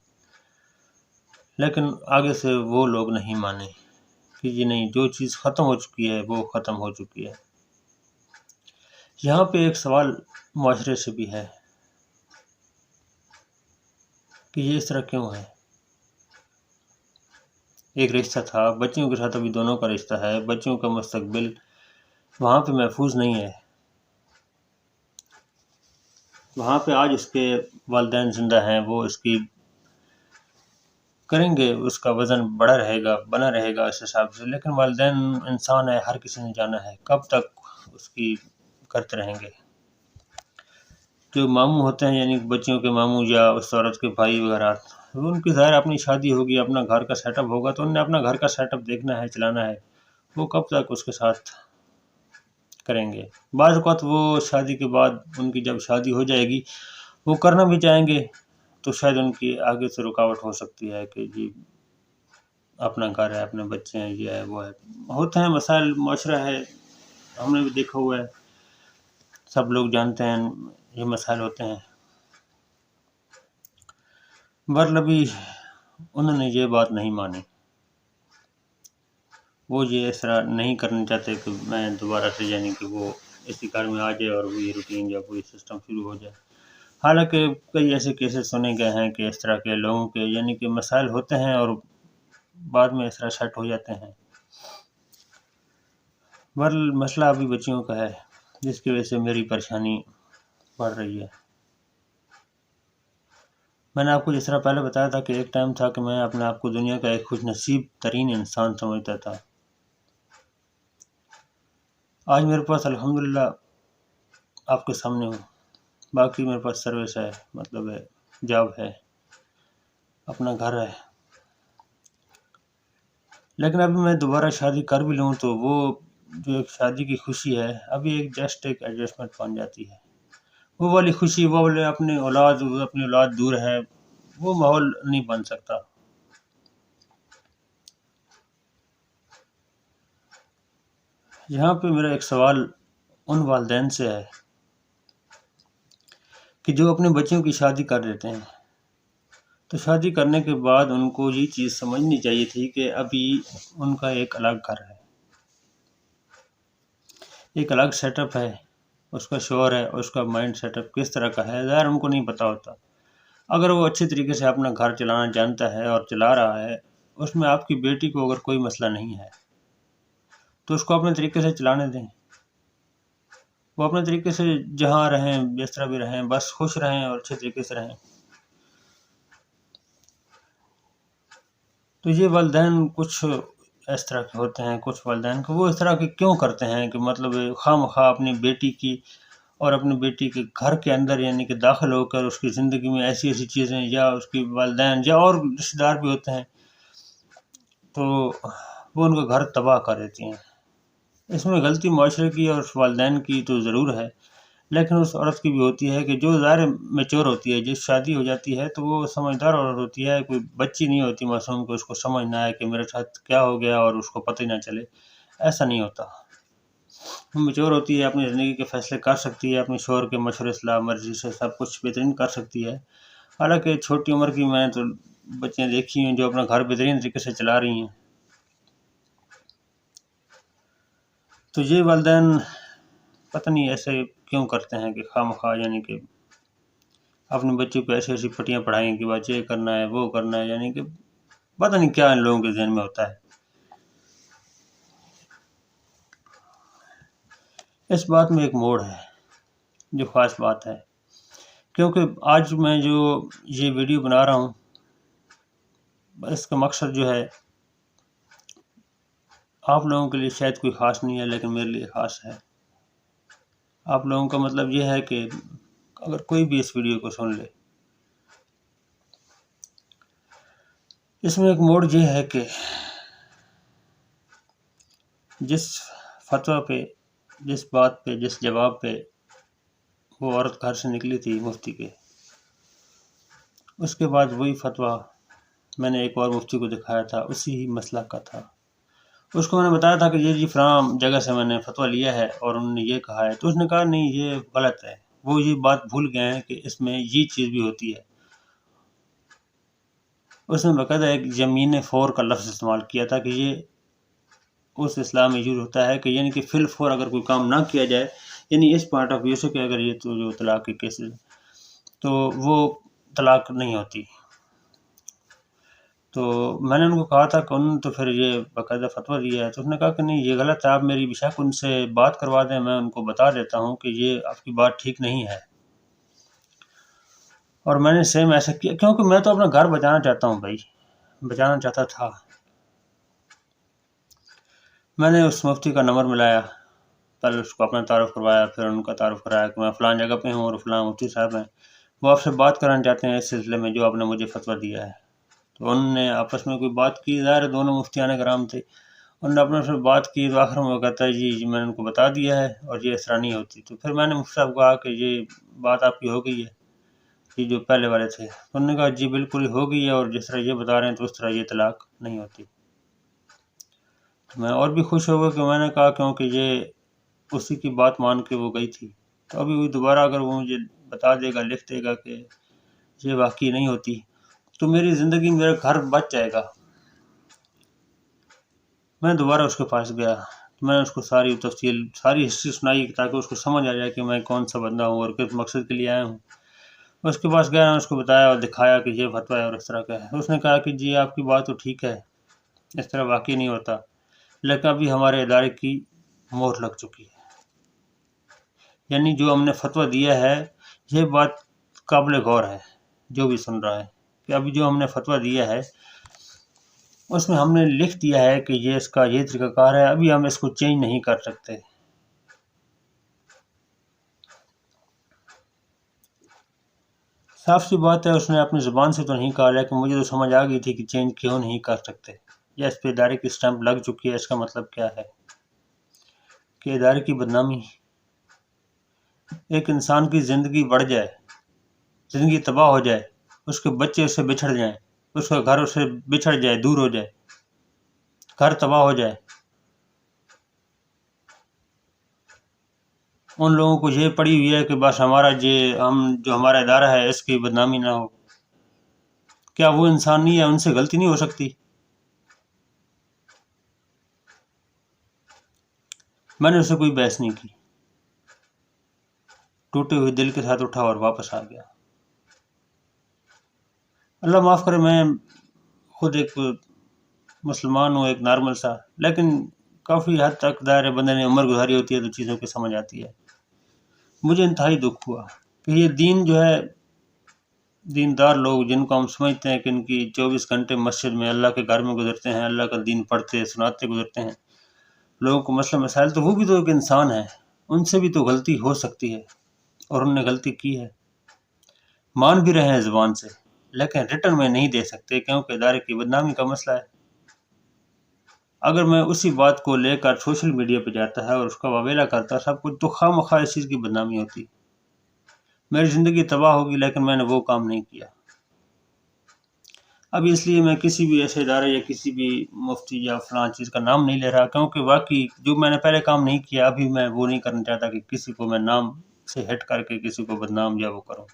لیکن آگے سے وہ لوگ نہیں مانے کہ یہ نہیں، جو چیز ختم ہو چکی ہے وہ ختم ہو چکی ہے۔ یہاں پہ ایک سوال معاشرے سے بھی ہے کہ یہ اس طرح کیوں ہے؟ ایک رشتہ تھا، بچیوں کے ساتھ ابھی دونوں کا رشتہ ہے، بچیوں کا مستقبل وہاں پہ محفوظ نہیں ہے، وہاں پہ آج اس کے والدین زندہ ہیں، وہ اس کی کریں گے، اس کا وزن بڑا رہے گا، بنا رہے گا اس حساب سے، لیکن والدین انسان ہے، ہر کسی نے جانا ہے، کب تک اس کی کرتے رہیں گے۔ جو ماموں ہوتے ہیں یعنی بچیوں کے ماموں یا اس عورت کے بھائی وغیرہ، ان کی ظاہر اپنی شادی ہوگی، اپنا گھر کا سیٹ اپ ہوگا، تو انہوں نے اپنا گھر کا سیٹ اپ دیکھنا ہے، چلانا ہے، وہ کب تک اس کے ساتھ کریں گے۔ بعض اوقات وہ شادی کے بعد ان کی جب شادی ہو جائے گی وہ کرنا بھی چاہیں گے تو شاید ان کی آگے سے رکاوٹ ہو سکتی ہے کہ جی اپنا گھر ہے، اپنے بچے ہیں، یہ ہے وہ ہے، ہوتے ہیں مسائل، معاشرہ ہے، ہم نے بھی دیکھا ہوا ہے، سب لوگ جانتے ہیں یہ مسائل ہوتے ہیں۔ ابھی انہوں نے یہ بات نہیں مانی، وہ یہ اس طرح نہیں کرنا چاہتے کہ میں دوبارہ سے یعنی کہ وہ اسی گھر میں آ جائے اور وہی روٹین یا وہی سسٹم شروع ہو جائے۔ حالانکہ کئی ایسے کیسز سنے گئے ہیں کہ اس طرح کے لوگوں کے یعنی کہ مسائل ہوتے ہیں اور بعد میں اس طرح سیٹ ہو جاتے ہیں۔ مسئلہ ابھی بچیوں کا ہے جس کی وجہ سے میری پریشانی بڑھ رہی ہے۔ میں نے آپ کو جس طرح پہلے بتایا تھا کہ ایک ٹائم تھا کہ میں اپنے آپ کو دنیا کا ایک خوش نصیب ترین انسان سمجھتا تھا، آج میرے پاس الحمدللہ آپ کے سامنے ہوں، باقی میرے پاس سروس ہے، مطلب ہے جاب ہے، اپنا گھر ہے، لیکن ابھی میں دوبارہ شادی کر بھی لوں تو وہ جو ایک شادی کی خوشی ہے ابھی ایک جسٹ ایک ایڈجسٹمنٹ بن جاتی ہے، وہ والی خوشی، وہ والے اپنی اولاد دور ہے، وہ ماحول نہیں بن سکتا۔ یہاں پہ میرا ایک سوال ان والدین سے ہے کہ جو اپنے بچوں کی شادی کر دیتے ہیں، تو شادی کرنے کے بعد ان کو یہ چیز سمجھنی چاہیے تھی کہ ابھی ان کا ایک الگ گھر ہے، ایک الگ سیٹ اپ ہے، اس کا شوہر ہے، اس کا مائنڈ سیٹ اپ کس طرح کا ہے، ظاہر ان کو نہیں پتہ ہوتا۔ اگر وہ اچھے طریقے سے اپنا گھر چلانا جانتا ہے اور چلا رہا ہے، اس میں آپ کی بیٹی کو اگر کوئی مسئلہ نہیں ہے تو اس کو اپنے طریقے سے چلانے دیں، وہ اپنے طریقے سے جہاں رہیں، جس طرح بھی رہیں، بس خوش رہیں اور اچھے طریقے سے رہیں۔ تو یہ والدین کچھ اس طرح کے ہوتے ہیں، کچھ والدین کو وہ اس طرح کے کیوں کرتے ہیں کہ مطلب خواہ مخواہ اپنی بیٹی کی اور اپنی بیٹی کے گھر کے اندر یعنی کہ داخل ہو کر اس کی زندگی میں ایسی ایسی چیزیں، یا اس کی والدین یا اور رشتہ دار بھی ہوتے ہیں تو وہ ان کا گھر تباہ کر دیتی ہیں۔ اس میں غلطی معاشرے کی اور والدین کی تو ضرور ہے، لیکن اس عورت کی بھی ہوتی ہے کہ جو ظاہر میچور ہوتی ہے، جس شادی ہو جاتی ہے تو وہ سمجھدار عورت ہوتی ہے، کوئی بچی نہیں ہوتی معصوم کہ اس کو سمجھ نہ آئے کہ میرے ساتھ کیا ہو گیا اور اس کو پتہ ہی نہ چلے. ایسا نہیں ہوتا. میچور ہوتی ہے، اپنی زندگی کے فیصلے کر سکتی ہے، اپنے شوہر کے مشورے صلاح مرضی سے سب کچھ بہترین کر سکتی ہے. حالانکہ چھوٹی عمر کی میں تو بچیاں دیکھی ہیں جو اپنا گھر بہترین طریقے سے چلا رہی ہیں. تو یہ والدین پتہ نہیں ایسے کیوں کرتے ہیں کہ خواہ مخواہ، یعنی کہ اپنے بچوں کو ایسی ایسی پٹیاں پڑھائیں کہ بچے یہ کرنا ہے وہ کرنا ہے، یعنی کہ پتہ نہیں کیا ان لوگوں کے ذہن میں ہوتا ہے. اس بات میں ایک موڑ ہے جو خاص بات ہے، کیونکہ آج میں جو یہ ویڈیو بنا رہا ہوں اس کا مقصد جو ہے آپ لوگوں کے لیے شاید کوئی خاص نہیں ہے، لیکن میرے لیے خاص ہے. آپ لوگوں کا مطلب یہ ہے کہ اگر کوئی بھی اس ویڈیو کو سن لے، اس میں ایک موڑ یہ ہے کہ جس فتویٰ پہ، جس بات پہ، جس جواب پہ وہ عورت گھر سے نکلی تھی مفتی کے، اس کے بعد وہی فتویٰ میں نے ایک اور مفتی کو دکھایا تھا، اسی ہی مسلک کا تھا. اس کو میں نے بتایا تھا کہ یہ فلاں جگہ سے میں نے فتویٰ لیا ہے اور انہوں نے یہ کہا ہے، تو اس نے کہا نہیں یہ غلط ہے. وہ یہ بات بھول گئے ہیں کہ اس میں یہ چیز بھی ہوتی ہے. اس نے باقاعدہ ایک یمین فور کا لفظ استعمال کیا تھا کہ یہ اس اسلام میں یوز ہوتا ہے کہ یعنی کہ فی الفور اگر کوئی کام نہ کیا جائے، یعنی اس پوائنٹ آف ویو سے کہ اگر یہ تو جو طلاق کے کیسز تو وہ طلاق نہیں ہوتی. تو میں نے ان کو کہا تھا کہ انہوں نے تو پھر یہ باقاعدہ فتویٰ دیا ہے. تو اس نے کہا کہ نہیں یہ غلط ہے، آپ میری بشک ان سے بات کروا دیں، میں ان کو بتا دیتا ہوں کہ یہ آپ کی بات ٹھیک نہیں ہے. اور میں نے سیم ایسا کیا کیونکہ میں تو اپنا گھر بچانا چاہتا ہوں بھائی، بچانا چاہتا تھا. میں نے اس مفتی کا نمبر ملایا، پہلے اس کو اپنا تعارف کروایا، پھر ان کا تعارف کرایا کہ میں فلاں جگہ پہ ہوں اور فلاں مفتی صاحب ہیں، وہ آپ سے بات کرنا چاہتے ہیں اس سلسلے میں جو آپ نے مجھے فتویٰ دیا ہے. تو انہوں نے آپس میں کوئی بات کی، ظاہر دونوں مفتیان کرام تھے، انہوں نے اپنے سے بات کی. تو آخر میں وہ کہتا ہے جی میں نے ان کو بتا دیا ہے اور یہ اس طرح نہیں ہوتی. تو پھر میں نے مفتی صاحب کو کہا کہ یہ بات آپ کی ہو گئی ہے، یہ جو پہلے والے تھے. انہوں نے کہا جی بالکل ہو گئی ہے، اور جس طرح یہ بتا رہے ہیں تو اس طرح یہ طلاق نہیں ہوتی. میں اور بھی خوش ہو گیا کہ میں نے کہا کیونکہ یہ اسی کی بات مان کے وہ گئی تھی. تو ابھی وہ دوبارہ اگر وہ مجھے بتا دے گا، لکھ دے گا کہ یہ واقعی نہیں ہوتی، تو میری زندگی میں میرا گھر بچ جائے گا. میں دوبارہ اس کے پاس گیا، میں نے اس کو ساری تفصیل، ساری ہسٹری سنائی تاکہ اس کو سمجھ آ جائے کہ میں کون سا بندہ ہوں اور کس مقصد کے لیے آیا ہوں. اس کے پاس گیا، میں نے اس کو بتایا اور دکھایا کہ یہ فتویٰ ہے اور اس طرح کا ہے. اس نے کہا کہ جی آپ کی بات تو ٹھیک ہے، اس طرح واقعی نہیں ہوتا، لیکن ابھی ہمارے ادارے کی مہر لگ چکی ہے. یعنی جو ہم نے فتویٰ دیا ہے یہ بات قابل غور ہے جو بھی سن رہا ہے، کہ ابھی جو ہم نے فتویٰ دیا ہے اس میں ہم نے لکھ دیا ہے کہ یہ اس کا یہ طریقہ کار ہے، ابھی ہم اس کو چینج نہیں کر سکتے. صاف سی بات ہے، اس نے اپنی زبان سے تو نہیں کہا، لیکن مجھے تو سمجھ آ گئی تھی کہ چینج کیوں نہیں کر سکتے. یا اس پہ ادارے کی اسٹمپ لگ چکی ہے. اس کا مطلب کیا ہے کہ ادارے کی بدنامی، ایک انسان کی زندگی بڑھ جائے، زندگی تباہ ہو جائے، اس کے بچے اس سے بچھڑ جائیں، اس کا گھر اس سے بچھڑ جائے، دور ہو جائے، گھر تباہ ہو جائے، ان لوگوں کو یہ پڑی ہوئی ہے کہ بس ہمارا جو ہمارا ادارہ ہے اس کی بدنامی نہ ہو. کیا وہ انسان نہیں ہے؟ ان سے غلطی نہیں ہو سکتی؟ میں نے اس سے کوئی بحث نہیں کی، ٹوٹے ہوئے دل کے ساتھ اٹھا اور واپس آ گیا. اللہ معاف کرے، میں خود ایک مسلمان ہوں، ایک نارمل سا، لیکن کافی حد تک دائرے بندے نے عمر گزاری ہوتی ہے تو چیزوں کی سمجھ آتی ہے. مجھے انتہائی دکھ ہوا کہ یہ دین جو ہے، دیندار لوگ جن کو ہم سمجھتے ہیں کہ ان کی 24 گھنٹے مسجد میں اللہ کے گھر میں گزرتے ہیں، اللہ کا دین پڑھتے سناتے گزرتے ہیں، لوگوں کو مسئلہ مسائل، تو وہ بھی تو ایک انسان ہے، ان سے بھی تو غلطی ہو سکتی ہے، اور انہوں نے غلطی کی ہے. مان بھی رہے ہیں زبان سے، لیکن ریٹرن میں نہیں دے سکتے کیونکہ ادارے کی بدنامی کا مسئلہ ہے. اگر میں اسی بات کو لے کر سوشل میڈیا پہ جاتا ہے اور اس کا واویلا کرتا سب کچھ، تو خواہ مخواہ اس چیز کی بدنامی ہوتی. میری زندگی تباہ ہوگی، لیکن میں نے وہ کام نہیں کیا۔ اب اس لیے میں کسی بھی ایسے ادارے یا کسی بھی مفتی یا فلاں چیز کا نام نہیں لے رہا، کیونکہ واقعی جو میں نے پہلے کام نہیں کیا ابھی میں وہ نہیں کرنا چاہتا کہ کسی کو میں نام سے ہٹ کر کے کسی کو بدنام یا وہ کروں،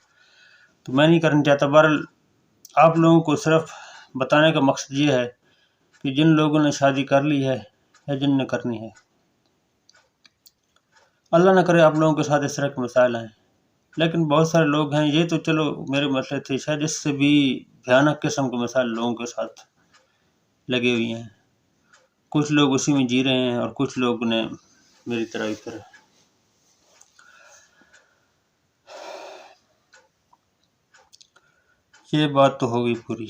تو میں نہیں کرنا چاہتا۔ بہرحال آپ لوگوں کو صرف بتانے کا مقصد یہ ہے کہ جن لوگوں نے شادی کر لی ہے یا جن نے کرنی ہے، اللہ نہ کرے آپ لوگوں کے ساتھ اس طرح کے مسائل ہیں، لیکن بہت سارے لوگ ہیں، یہ تو چلو میرے مسئلے تھے، شاید اس سے بھی بھیانک قسم کے مسائل لوگوں کے ساتھ لگے ہوئی ہیں، کچھ لوگ اسی میں جی رہے ہیں اور کچھ لوگ نے میری طرح ہی پھر۔ یہ بات تو ہو گئی پوری۔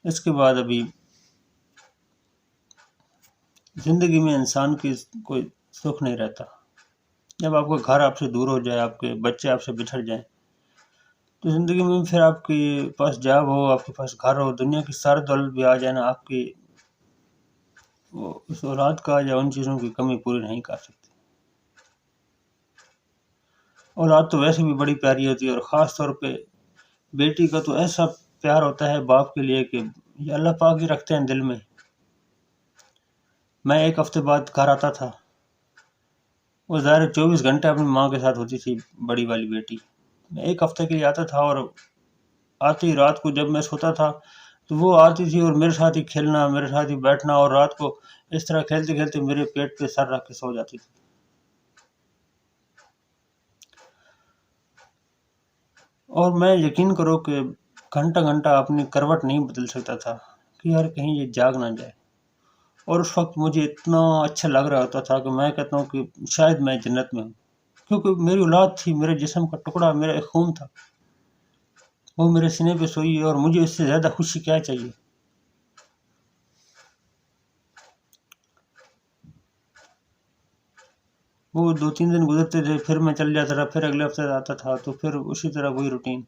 اس کے بعد ابھی زندگی میں انسان کی کوئی سکھ نہیں رہتا، جب آپ کا گھر آپ سے دور ہو جائے، آپ کے بچے آپ سے بچھڑ جائیں، تو زندگی میں پھر آپ کے پاس جاب ہو، آپ کے پاس گھر ہو، دنیا کی ساری دولت بھی آ جائے نا، آپ کی اس اولاد کا یا ان چیزوں کی کمی پوری نہیں کر سکتی۔ اولاد تو ویسے بھی بڑی پیاری ہوتی ہے، اور خاص طور پہ بیٹی کا تو ایسا پیار ہوتا ہے باپ کے لیے کہ یہ اللہ پاک ہی رکھتے ہیں دل میں۔ میں ایک ہفتے بعد گھر آتا تھا، وہ ظاہر 24 گھنٹے اپنی ماں کے ساتھ ہوتی تھی بڑی والی بیٹی، میں ایک ہفتے کے لیے آتا تھا، اور آتی رات کو جب میں سوتا تھا تو وہ آتی تھی اور میرے ساتھ ہی کھیلنا، میرے ساتھ ہی بیٹھنا، اور رات کو اس طرح کھیلتے کھیلتے میرے پیٹ پہ سر رکھ کے سو جاتی تھی۔ اور میں یقین کرو کہ گھنٹہ گھنٹہ اپنی کروٹ نہیں بدل سکتا تھا کہ یار کہیں یہ جاگ نہ جائے، اور اس وقت مجھے اتنا اچھا لگ رہا ہوتا تھا کہ میں کہتا ہوں کہ شاید میں جنت میں ہوں، کیونکہ میری اولاد تھی، میرے جسم کا ٹکڑا، میرا ایک خون تھا، وہ میرے سینے پہ سوئی ہے، اور مجھے اس سے زیادہ خوشی کیا چاہیے۔ وہ 2-3 دن گزرتے تھے، پھر میں چل جاتا تھا، پھر اگلے ہفتے آتا تھا، تو پھر اسی طرح وہی روٹین۔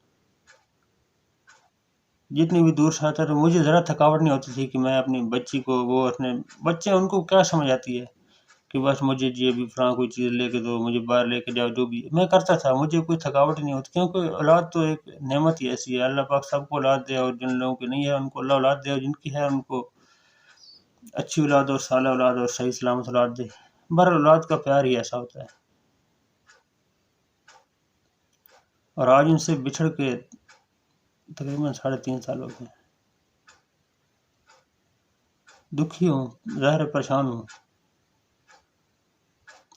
جتنی بھی دور سے آتا تو مجھے ذرا تھکاوٹ نہیں ہوتی تھی کہ میں اپنی بچی کو، وہ اپنے بچے ان کو کیا سمجھ آتی ہے کہ بس مجھے جی ابھی فلاں کوئی چیز لے کے دو، مجھے باہر لے کے جاؤ، جو بھی میں کرتا تھا، مجھے کوئی تھکاوٹ ہی نہیں ہوتی، کیونکہ اولاد تو ایک نعمت ہی ایسی ہے، اللہ پاک سب کو اولاد دے، اور جن لوگوں کی نہیں ہے ان کو اللہ اولاد دے، اور جن کی ہے ان کو اچھی اولاد اور صالح اولاد اور صحیح سلامت اولاد دے۔ اولاد کا پیار ہی ایسا ہوتا ہے، اور آج ان سے بچھڑ کے تقریباً 3.5 سال ہو گئے، دکھی ہوں، ظاہر پریشان ہوں۔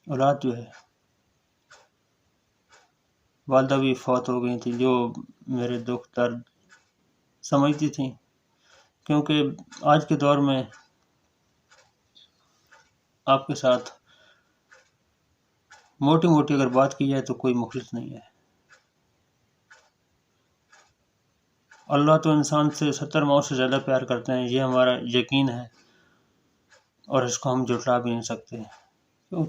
اولاد جو ہے، والدہ بھی فوت ہو گئی تھی جو میرے دکھ درد سمجھتی تھیں، کیونکہ آج کے دور میں آپ کے ساتھ موٹی موٹی اگر بات کی جائے تو کوئی مخلص نہیں ہے۔ اللہ تو انسان سے 70 ماؤں سے زیادہ پیار کرتے ہیں، یہ ہمارا یقین ہے، اور اس کو ہم جھٹلا بھی نہیں سکتے،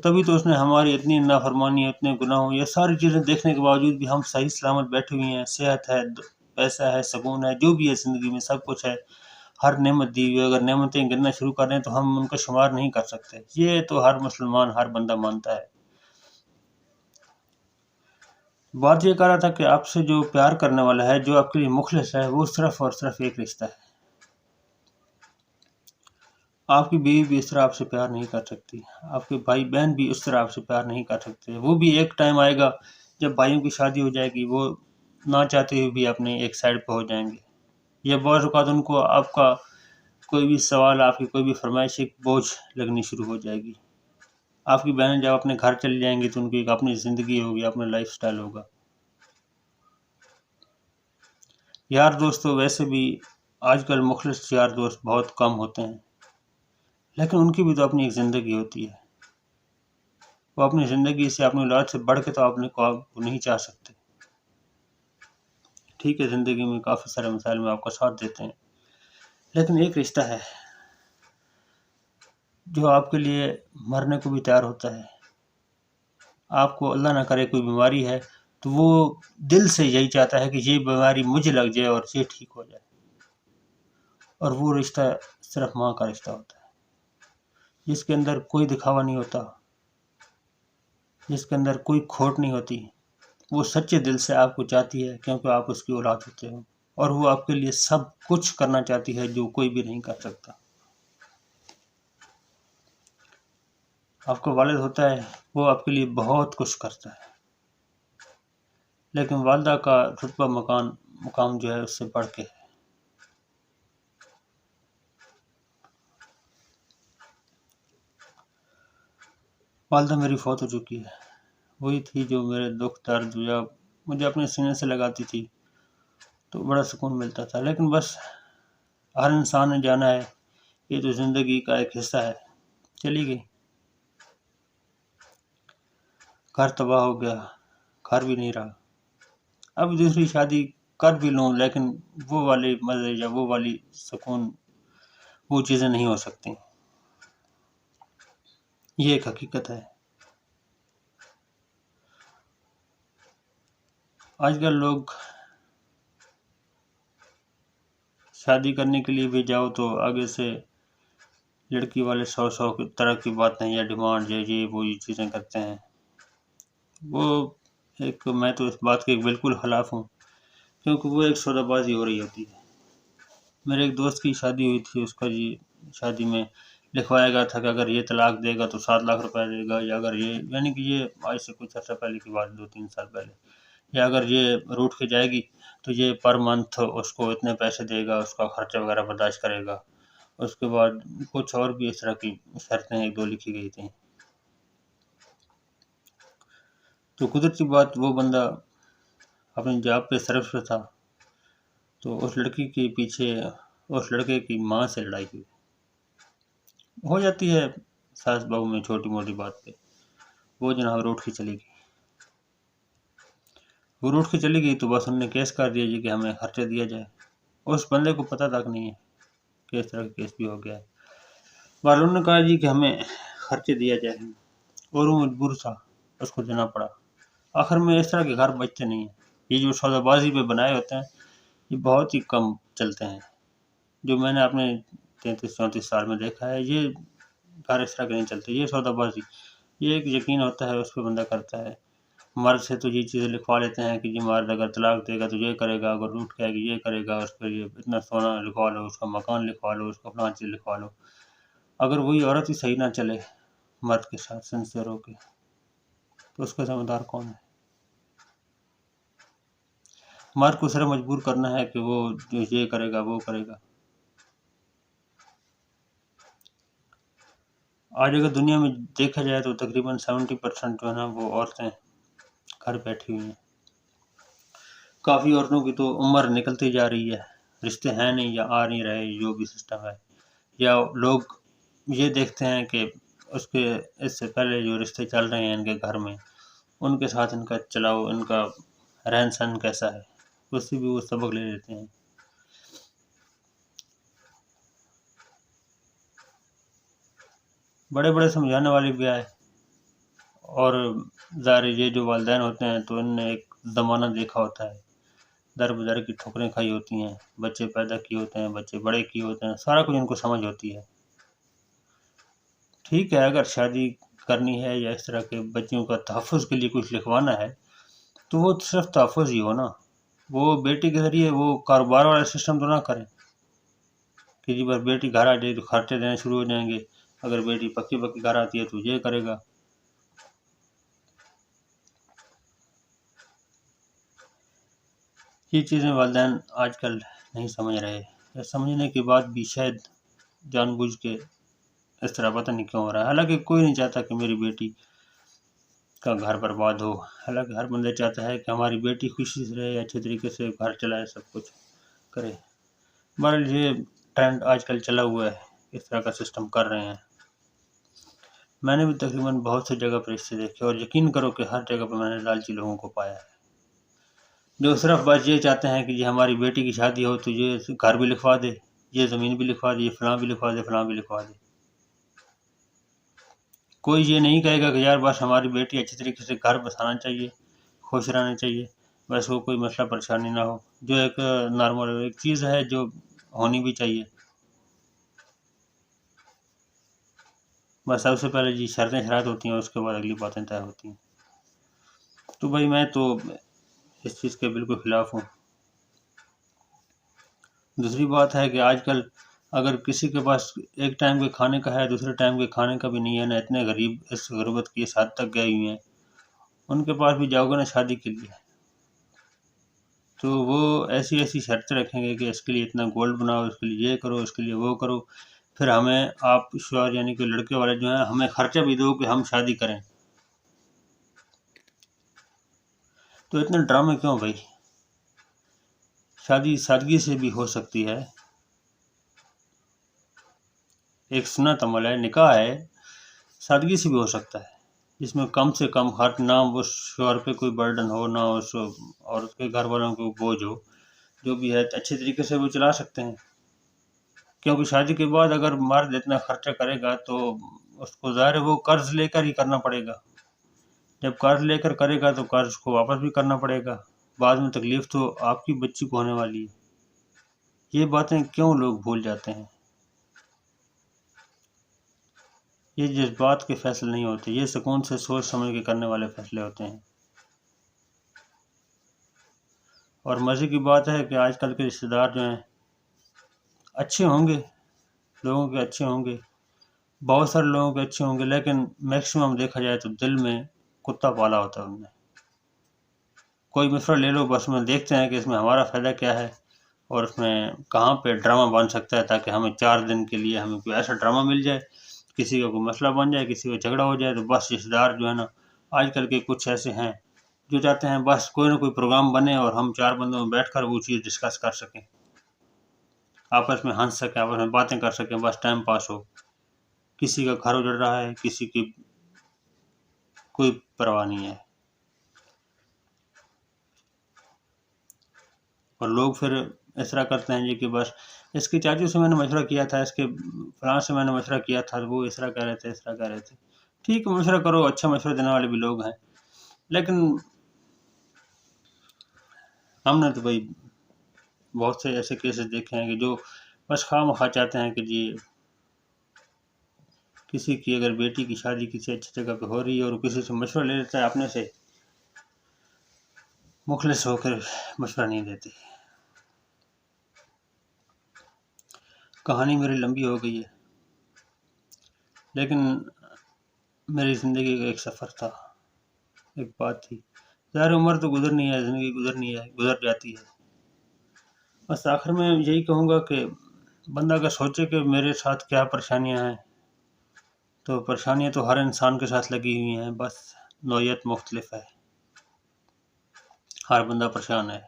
تبھی تو اس نے ہماری اتنی نافرمانی، اتنے گناہوں، یہ ساری چیزیں دیکھنے کے باوجود بھی ہم صحیح سلامت بیٹھے ہوئے ہیں، صحت ہے، پیسہ ہے، سکون ہے، جو بھی ہے زندگی میں سب کچھ ہے، ہر نعمت دی ہوئی، اگر نعمتیں گننا شروع کر دیں تو ہم ان کا شمار نہیں کر سکتے، یہ تو ہر مسلمان، ہر بندہ مانتا ہے۔ بات یہ کر رہا تھا کہ آپ سے جو پیار کرنے والا ہے، جو آپ کے لیے مخلص ہے، وہ صرف اور صرف ایک رشتہ ہے۔ آپ کی بیوی بھی اس طرح آپ سے پیار نہیں کر سکتی، آپ کے بھائی بہن بھی اس طرح آپ سے پیار نہیں کر سکتے، وہ بھی ایک ٹائم آئے گا جب بھائیوں کی شادی ہو جائے گی، وہ نہ چاہتے ہوئے بھی اپنے ایک سائڈ پہ ہو جائیں گے، یا بعض اوقات ان کو آپ کا کوئی بھی سوال، آپ کی کوئی بھی فرمائش ایک بوجھ لگنی شروع ہو جائے گی۔ آپ کی بہنیں جب اپنے گھر چلی جائیں گی تو ان کی ایک اپنی زندگی ہوگی، اپنا لائف سٹائل ہوگا۔ یار دوستوں ویسے بھی آج کل مخلص یار دوست بہت کم ہوتے ہیں، لیکن ان کی بھی تو اپنی ایک زندگی ہوتی ہے، وہ اپنی زندگی سے، اپنی اولاد سے بڑھ کے تو آپ کو نہیں چاہ سکتے۔ ٹھیک ہے، زندگی میں کافی سارے مسائل میں آپ کا ساتھ دیتے ہیں، لیکن ایک رشتہ ہے جو آپ کے لیے مرنے کو بھی تیار ہوتا ہے۔ آپ کو اللہ نہ کرے کوئی بیماری ہے تو وہ دل سے یہی چاہتا ہے کہ یہ بیماری مجھے لگ جائے اور یہ ٹھیک ہو جائے، اور وہ رشتہ صرف ماں کا رشتہ ہوتا ہے، جس کے اندر کوئی دکھاوا نہیں ہوتا، جس کے اندر کوئی کھوٹ نہیں ہوتی، وہ سچے دل سے آپ کو چاہتی ہے کیونکہ آپ اس کی اولاد ہوتے ہو، اور وہ آپ کے لیے سب کچھ کرنا چاہتی ہے جو کوئی بھی نہیں کر سکتا۔ آپ کا والد ہوتا ہے، وہ آپ کے لیے بہت کچھ کرتا ہے، لیکن والدہ کا رتبہ مقام جو ہے اس سے بڑھ کے ہے۔ والدہ میری فوت ہو چکی ہے، وہی تھی جو میرے دکھ درد یا مجھے اپنے سینے سے لگاتی تھی تو بڑا سکون ملتا تھا، لیکن بس ہر انسان نے جانا ہے، یہ تو زندگی کا ایک حصہ ہے، چلی گئی۔ گھر تباہ ہو گیا، گھر بھی نہیں رہا۔ اب دوسری شادی کر بھی لوں لیکن وہ والے مزے یا وہ والی سکون، وہ چیزیں نہیں ہو سکتی۔ یہ ایک حقیقت ہے۔ آج کل لوگ شادی کرنے کے لیے بھی جاؤ تو آگے سے لڑکی والے سو طرح کی باتیں یا ڈیمانڈ یا یہ وہ یہ چیزیں کرتے ہیں۔ وہ میں تو اس بات کے بالکل خلاف ہوں، کیونکہ وہ ایک سودا بازی ہو رہی ہوتی ہے۔ میرے ایک دوست کی شادی ہوئی تھی، اس کا شادی میں لکھوایا گیا تھا کہ اگر یہ طلاق دے گا تو 7 لاکھ روپے دے گا، یا اگر یہ، یعنی کہ یہ آج سے کچھ عرصہ پہلے کی بات، 2-3 سال پہلے، یا اگر یہ روٹ کے جائے گی تو یہ پر منتھ اس کو اتنے پیسے دے گا، اس کا خرچہ وغیرہ برداشت کرے گا۔ اس کے بعد کچھ اور بھی اس طرح کی شرطیں 1-2 لکھی گئی تھیں۔ تو قدرتی بات وہ بندہ اپنی جاب پہ صرف تھا، تو اس لڑکی کے پیچھے اس لڑکے کی ماں سے لڑائی ہوئی۔ ہو جاتی ہے ساس بہو میں چھوٹی موٹی بات پہ، وہ جناب روٹ کے چلی گئی۔ وہ روٹ کے چلی گئی تو بس انہوں نے کیس کر دیا جی کہ ہمیں خرچہ دیا جائے۔ اس بندے کو پتہ تک نہیں ہے کہ اس طرح کا کیس بھی ہو گیا ہے۔ انہوں نے کہا جی کہ ہمیں خرچے دیا جائے، اور وہ مجبور تھا، اس کو دینا پڑا۔ آخر میں اس طرح کے گھر بچتے نہیں ہیں۔ یہ جو سودا بازی پہ بنائے ہوتے ہیں یہ بہت ہی کم چلتے ہیں، جو میں نے اپنے 33-34 سال میں دیکھا ہے۔ یہ گھر اس طرح کے نہیں چلتے، یہ سودا بازی، یہ ایک یقین ہوتا ہے، اس پہ بندہ کرتا ہے۔ مرد سے تو یہ چیزیں لکھوا لیتے ہیں کہ جی مرد اگر طلاق دے گا تو یہ کرے گا، اگر روٹ کے آئے گی یہ کرے گا، اس پہ یہ اتنا سونا لکھوا لو، اس کا مکان لکھوا لو، اس کا فلاں چیز لکھوا لو۔ اگر وہی عورت ہی صحیح نہ چلے مرد کے ساتھ سنسیئر ہو کے، تو اس کا ذمہ دار کون ہے؟ مرد کو صرف مجبور کرنا ہے کہ وہ یہ کرے گا وہ کرے گا۔ آج اگر دنیا میں دیکھا جائے تو تقریباً 70% جو ہے نا وہ عورتیں گھر بیٹھی ہوئی ہیں۔ کافی عورتوں کی تو عمر نکلتی جا رہی ہے، رشتے ہیں نہیں یا آ نہیں رہے، جو بھی سسٹم ہے، یا لوگ یہ دیکھتے ہیں کہ اس سے پہلے جو رشتے چل رہے ہیں ان کے گھر میں، ان کے ساتھ ان کا چلاؤ، ان کا رہن سہن کیسا ہے، اس سے بھی وہ سبق لے لیتے ہیں۔ بڑے بڑے سمجھانے والے بھی آئے، اور ظاہر یہ جو والدین ہوتے ہیں تو ان نے ایک زمانہ دیکھا ہوتا ہے، در بدر کی ٹھوکریں کھائی ہوتی ہیں، بچے پیدا کیے ہوتے ہیں، بچے بڑے کیے ہوتے ہیں، سارا کچھ ان کو سمجھ ہوتی ہے۔ ٹھیک ہے، اگر شادی کرنی ہے یا اس طرح کے بچیوں کا تحفظ کے لیے کچھ لکھوانا ہے تو وہ صرف تحفظ ہی ہو نا، وہ بیٹی کے ذریعے وہ کاروبار والا سسٹم تو نہ کریں کہ جی بس بیٹی گھر آ جائے تو خرچے دینے شروع ہو جائیں گے، اگر بیٹی پکی گھر آتی ہے تو یہ کرے گا۔ یہ چیزیں والدین آج کل نہیں سمجھ رہے، یا سمجھنے کے بعد بھی شاید جان بوجھ کے اس طرح پتہ نہیں کیوں ہو رہا ہے۔ حالانکہ کوئی نہیں چاہتا کہ میری بیٹی کا گھر برباد ہو، حالانکہ ہر بندہ چاہتا ہے کہ ہماری بیٹی خوشی سے رہے، اچھے طریقے سے گھر چلائے، سب کچھ کرے۔ بہرحال یہ ٹرینڈ آج کل چلا ہوا ہے، اس طرح کا سسٹم کر رہے ہیں۔ میں نے بھی تقریباً بہت سی جگہ پر اس سے دیکھے، اور یقین کرو کہ ہر جگہ پر میں نے لالچی لوگوں کو پایا ہے، جو صرف بس یہ چاہتے ہیں کہ یہ ہماری بیٹی کی شادی ہو تو یہ گھر بھی لکھوا دے، یہ زمین بھی لکھوا دے، یہ فلاں بھی لکھوا دے، فلاں بھی لکھوا دے۔ کوئی یہ نہیں کہے گا کہ یار بس ہماری بیٹی اچھی طریقے سے گھر بسانا چاہیے، خوش رہنا چاہیے، بس وہ کوئی مسئلہ پریشانی نہ ہو، جو ایک نارمل ایک چیز ہے جو ہونی بھی چاہیے۔ بس سب سے پہلے جی شرطیں شرائط ہوتی ہیں، اس کے بعد اگلی باتیں طے ہوتی ہیں۔ تو بھائی میں تو اس چیز کے بالکل خلاف ہوں۔ دوسری بات ہے کہ آج کل اگر کسی کے پاس ایک ٹائم کے کھانے کا ہے، دوسرے ٹائم کے کھانے کا بھی نہیں ہے نا، اتنے غریب اس غربت کی اس حد تک گئے ہوئے ہیں، ان کے پاس بھی جاؤ گے نا شادی کے لیے تو وہ ایسی ایسی شرطیں رکھیں گے کہ اس کے لیے اتنا گولڈ بناؤ، اس کے لیے یہ کرو، اس کے لیے وہ کرو، پھر ہمیں آپ شوہر یعنی کہ لڑکے والے جو ہیں ہمیں خرچہ بھی دو کہ ہم شادی کریں۔ تو اتنے ڈرامے کیوں بھائی؟ شادی سادگی سے بھی ہو سکتی ہے، ایک سنت عمل ہے، نکاح ہے، سادگی سے بھی ہو سکتا ہے، جس میں کم سے کم خرچ نہ اس شوہر پہ کوئی برڈن ہو، نہ اس عورت کے گھر والوں کو بوجھ ہو، جو بھی ہے اچھے طریقے سے وہ چلا سکتے ہیں۔ کیونکہ شادی کے بعد اگر مرد اتنا خرچہ کرے گا تو اس کو ظاہر ہے وہ قرض لے کر ہی کرنا پڑے گا، جب قرض لے کر کرے گا تو قرض کو واپس بھی کرنا پڑے گا، بعد میں تکلیف تو آپ کی بچی کو ہونے والی ہے۔ یہ باتیں کیوں لوگ بھول جاتے ہیں؟ یہ جذبات کے فیصلے نہیں ہوتے، یہ سکون سے سوچ سمجھ کے کرنے والے فیصلے ہوتے ہیں۔ اور مزے کی بات ہے کہ آج کل کے رشتہ دار جو ہیں اچھے ہوں گے، لوگوں کے اچھے ہوں گے، بہت سارے لوگوں کے اچھے ہوں گے، لیکن میکسیمم دیکھا جائے تو دل میں کتا پالا ہوتا ہے ان نے۔ کوئی مشورہ لے لو بس میں دیکھتے ہیں کہ اس میں ہمارا فائدہ کیا ہے اور اس میں کہاں پہ ڈرامہ بن سکتا ہے، تاکہ ہمیں 4 دن کے لیے ہمیں کوئی ایسا ڈرامہ مل جائے، کسی کا کوئی مسئلہ بن جائے، کسی کا جھگڑا ہو جائے، تو بس رشتہ دار جو ہے نا آج کل کے کچھ ایسے ہیں جو چاہتے ہیں بس کوئی نہ کوئی پروگرام بنے اور ہم 4 بندوں میں بیٹھ کر وہ چیز ڈسکس کر سکیں، آپس میں ہنس سکیں، آپس میں باتیں کر سکیں، بس ٹائم پاس ہو۔ کسی کا گھر اجڑ رہا ہے، کسی کی کوئی پرواہ نہیں ہے، اور لوگ پھر اس طرح کرتے ہیں جی کہ بس اس کے چاچو سے میں نے مشورہ کیا تھا، اس کے فلاں سے میں نے مشورہ کیا تھا، وہ اس طرح کہہ رہے تھے، اس طرح کہہ رہے تھے۔ ٹھیک ہے مشورہ کرو، اچھا مشورہ دینے والے بھی لوگ ہیں، لیکن ہم نے تو بھائی بہت سے ایسے کیسز دیکھے ہیں کہ جو بس خواہ مخواہ چاہتے ہیں کہ جی کسی کی اگر بیٹی کی شادی کسی اچھی جگہ پہ ہو رہی ہے اور کسی سے مشورہ لے لیتا ہے، اپنے سے مخلص ہو کر مشورہ نہیں دیتے۔ کہانی میری لمبی ہو گئی ہے، لیکن میری زندگی کا ایک سفر تھا، ایک بات تھی، ظاہر عمر تو گزرنی ہے، زندگی گزرنی ہے، گزر جاتی ہے۔ بس آخر میں یہی کہوں گا کہ بندہ اگر سوچے کہ میرے ساتھ کیا پریشانیاں ہیں، تو پریشانیاں تو ہر انسان کے ساتھ لگی ہوئی ہیں، بس نوعیت مختلف ہے، ہر بندہ پریشان ہے۔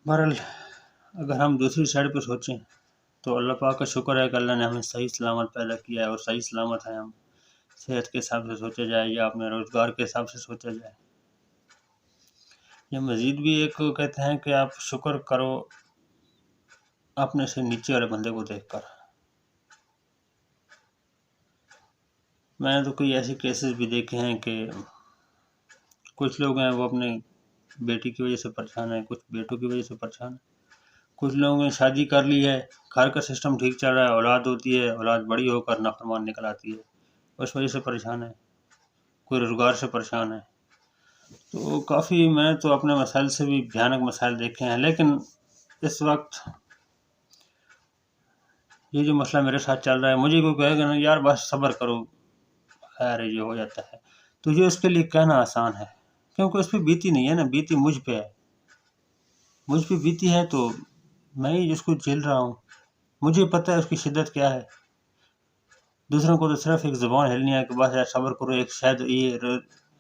بہرحال اگر ہم دوسری سائڈ پہ سوچیں تو اللہ پاک کا شکر ہے کہ اللہ نے ہمیں صحیح سلامت پیدا کیا ہے، اور صحیح سلامت ہے ہم، صحت کے حساب سے سوچا جائے یا اپنے روزگار کے حساب سے سوچا جائے۔ یہ مزید بھی ایک کہتے ہیں کہ آپ شکر کرو اپنے سے نیچے والے بندے کو دیکھ کر۔ میں نے تو کوئی ایسے کیسز بھی دیکھے ہیں کہ کچھ لوگ ہیں وہ اپنے بیٹی کی وجہ سے پریشان ہیں، کچھ بیٹوں کی وجہ سے پریشان ہیں، کچھ لوگوں نے شادی کر لی ہے، گھر کا سسٹم ٹھیک چل رہا ہے، اولاد ہوتی ہے، اولاد بڑی ہو کر نافرمان نکل آتی ہے، اس وجہ سے پریشان ہے، کوئی روزگار سے پریشان ہے۔ تو کافی میں تو اپنے مسائل سے بھی بھیانک مسائل دیکھے ہیں، لیکن اس وقت یہ جو مسئلہ میرے ساتھ چل رہا ہے، مجھے کوئی کہے گا نا یار بس صبر کرو، خیر یہ ہو جاتا ہے، تو یہ اس کے لیے کہنا آسان ہے، کیونکہ اس پہ بیتی نہیں ہے نا، بیتی مجھ پہ ہے، مجھ پہ بیتی ہے تو میں ہی جس کو جھیل رہا ہوں، مجھے پتہ ہے اس کی شدت کیا ہے۔ دوسروں کو تو صرف ایک زبان ہلنی ہے کہ بس یار صبر کرو، ایک شاید یہ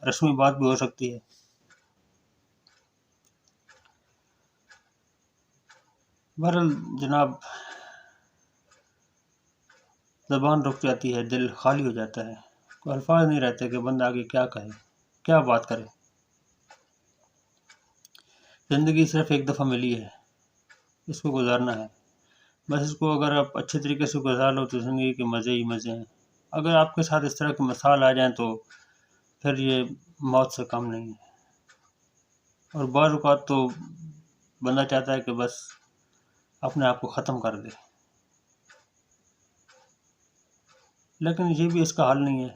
رسمی بات بھی ہو سکتی ہے۔ بہرحال جناب زبان رک جاتی ہے، دل خالی ہو جاتا ہے، کوئی الفاظ نہیں رہتے کہ بندہ آگے کیا کہے، کیا بات کرے۔ زندگی صرف ایک دفعہ ملی ہے، اس کو گزارنا ہے، بس اس کو اگر آپ اچھے طریقے سے گزار لو تو زندگی کے مزے ہی مزے ہیں۔ اگر آپ کے ساتھ اس طرح کے مسائل آ جائیں تو پھر یہ موت سے کم نہیں ہے، اور بعض اوقات تو بندہ چاہتا ہے کہ بس اپنے آپ کو ختم کر دے، لیکن یہ بھی اس کا حل نہیں ہے۔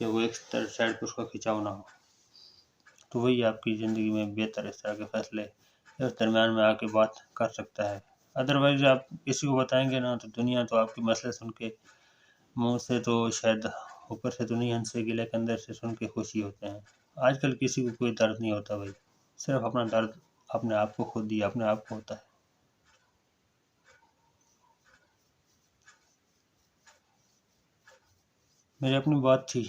کہ وہ ایک سائڈ پہ اس کا کھنچاؤ نہ ہو، تو وہی آپ کی زندگی میں بہتر اس طرح کے فیصلے اس درمیان میں آ کے بات کر سکتا ہے۔ ادروائز آپ کسی کو بتائیں گے نا تو دنیا تو آپ کے مسئلے سن کے منہ سے تو شاید اوپر سے تو نہیں ہنسے گی، لیکن اندر سے سن کے خوشی ہوتے ہیں۔ آج کل کسی کو کوئی درد نہیں ہوتا بھائی، صرف اپنا درد اپنے آپ کو خود ہی اپنے آپ کو ہوتا ہے۔ میری اپنی بات تھی،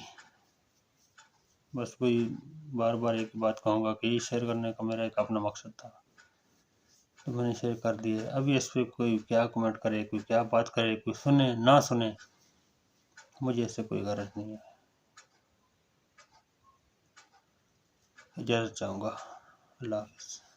بس وہی بار بار ایک بات کہوں گا کہ یہ شیئر کرنے کا میرا ایک اپنا مقصد تھا، تو میں نے شیئر کر دی ہے۔ ابھی اس پہ کوئی کیا کمنٹ کرے، کوئی کیا بات کرے، کوئی سنے نہ سنے، مجھے اس سے کوئی غرض نہیں ہے۔ اجازت چاہوں گا، اللہ حافظ۔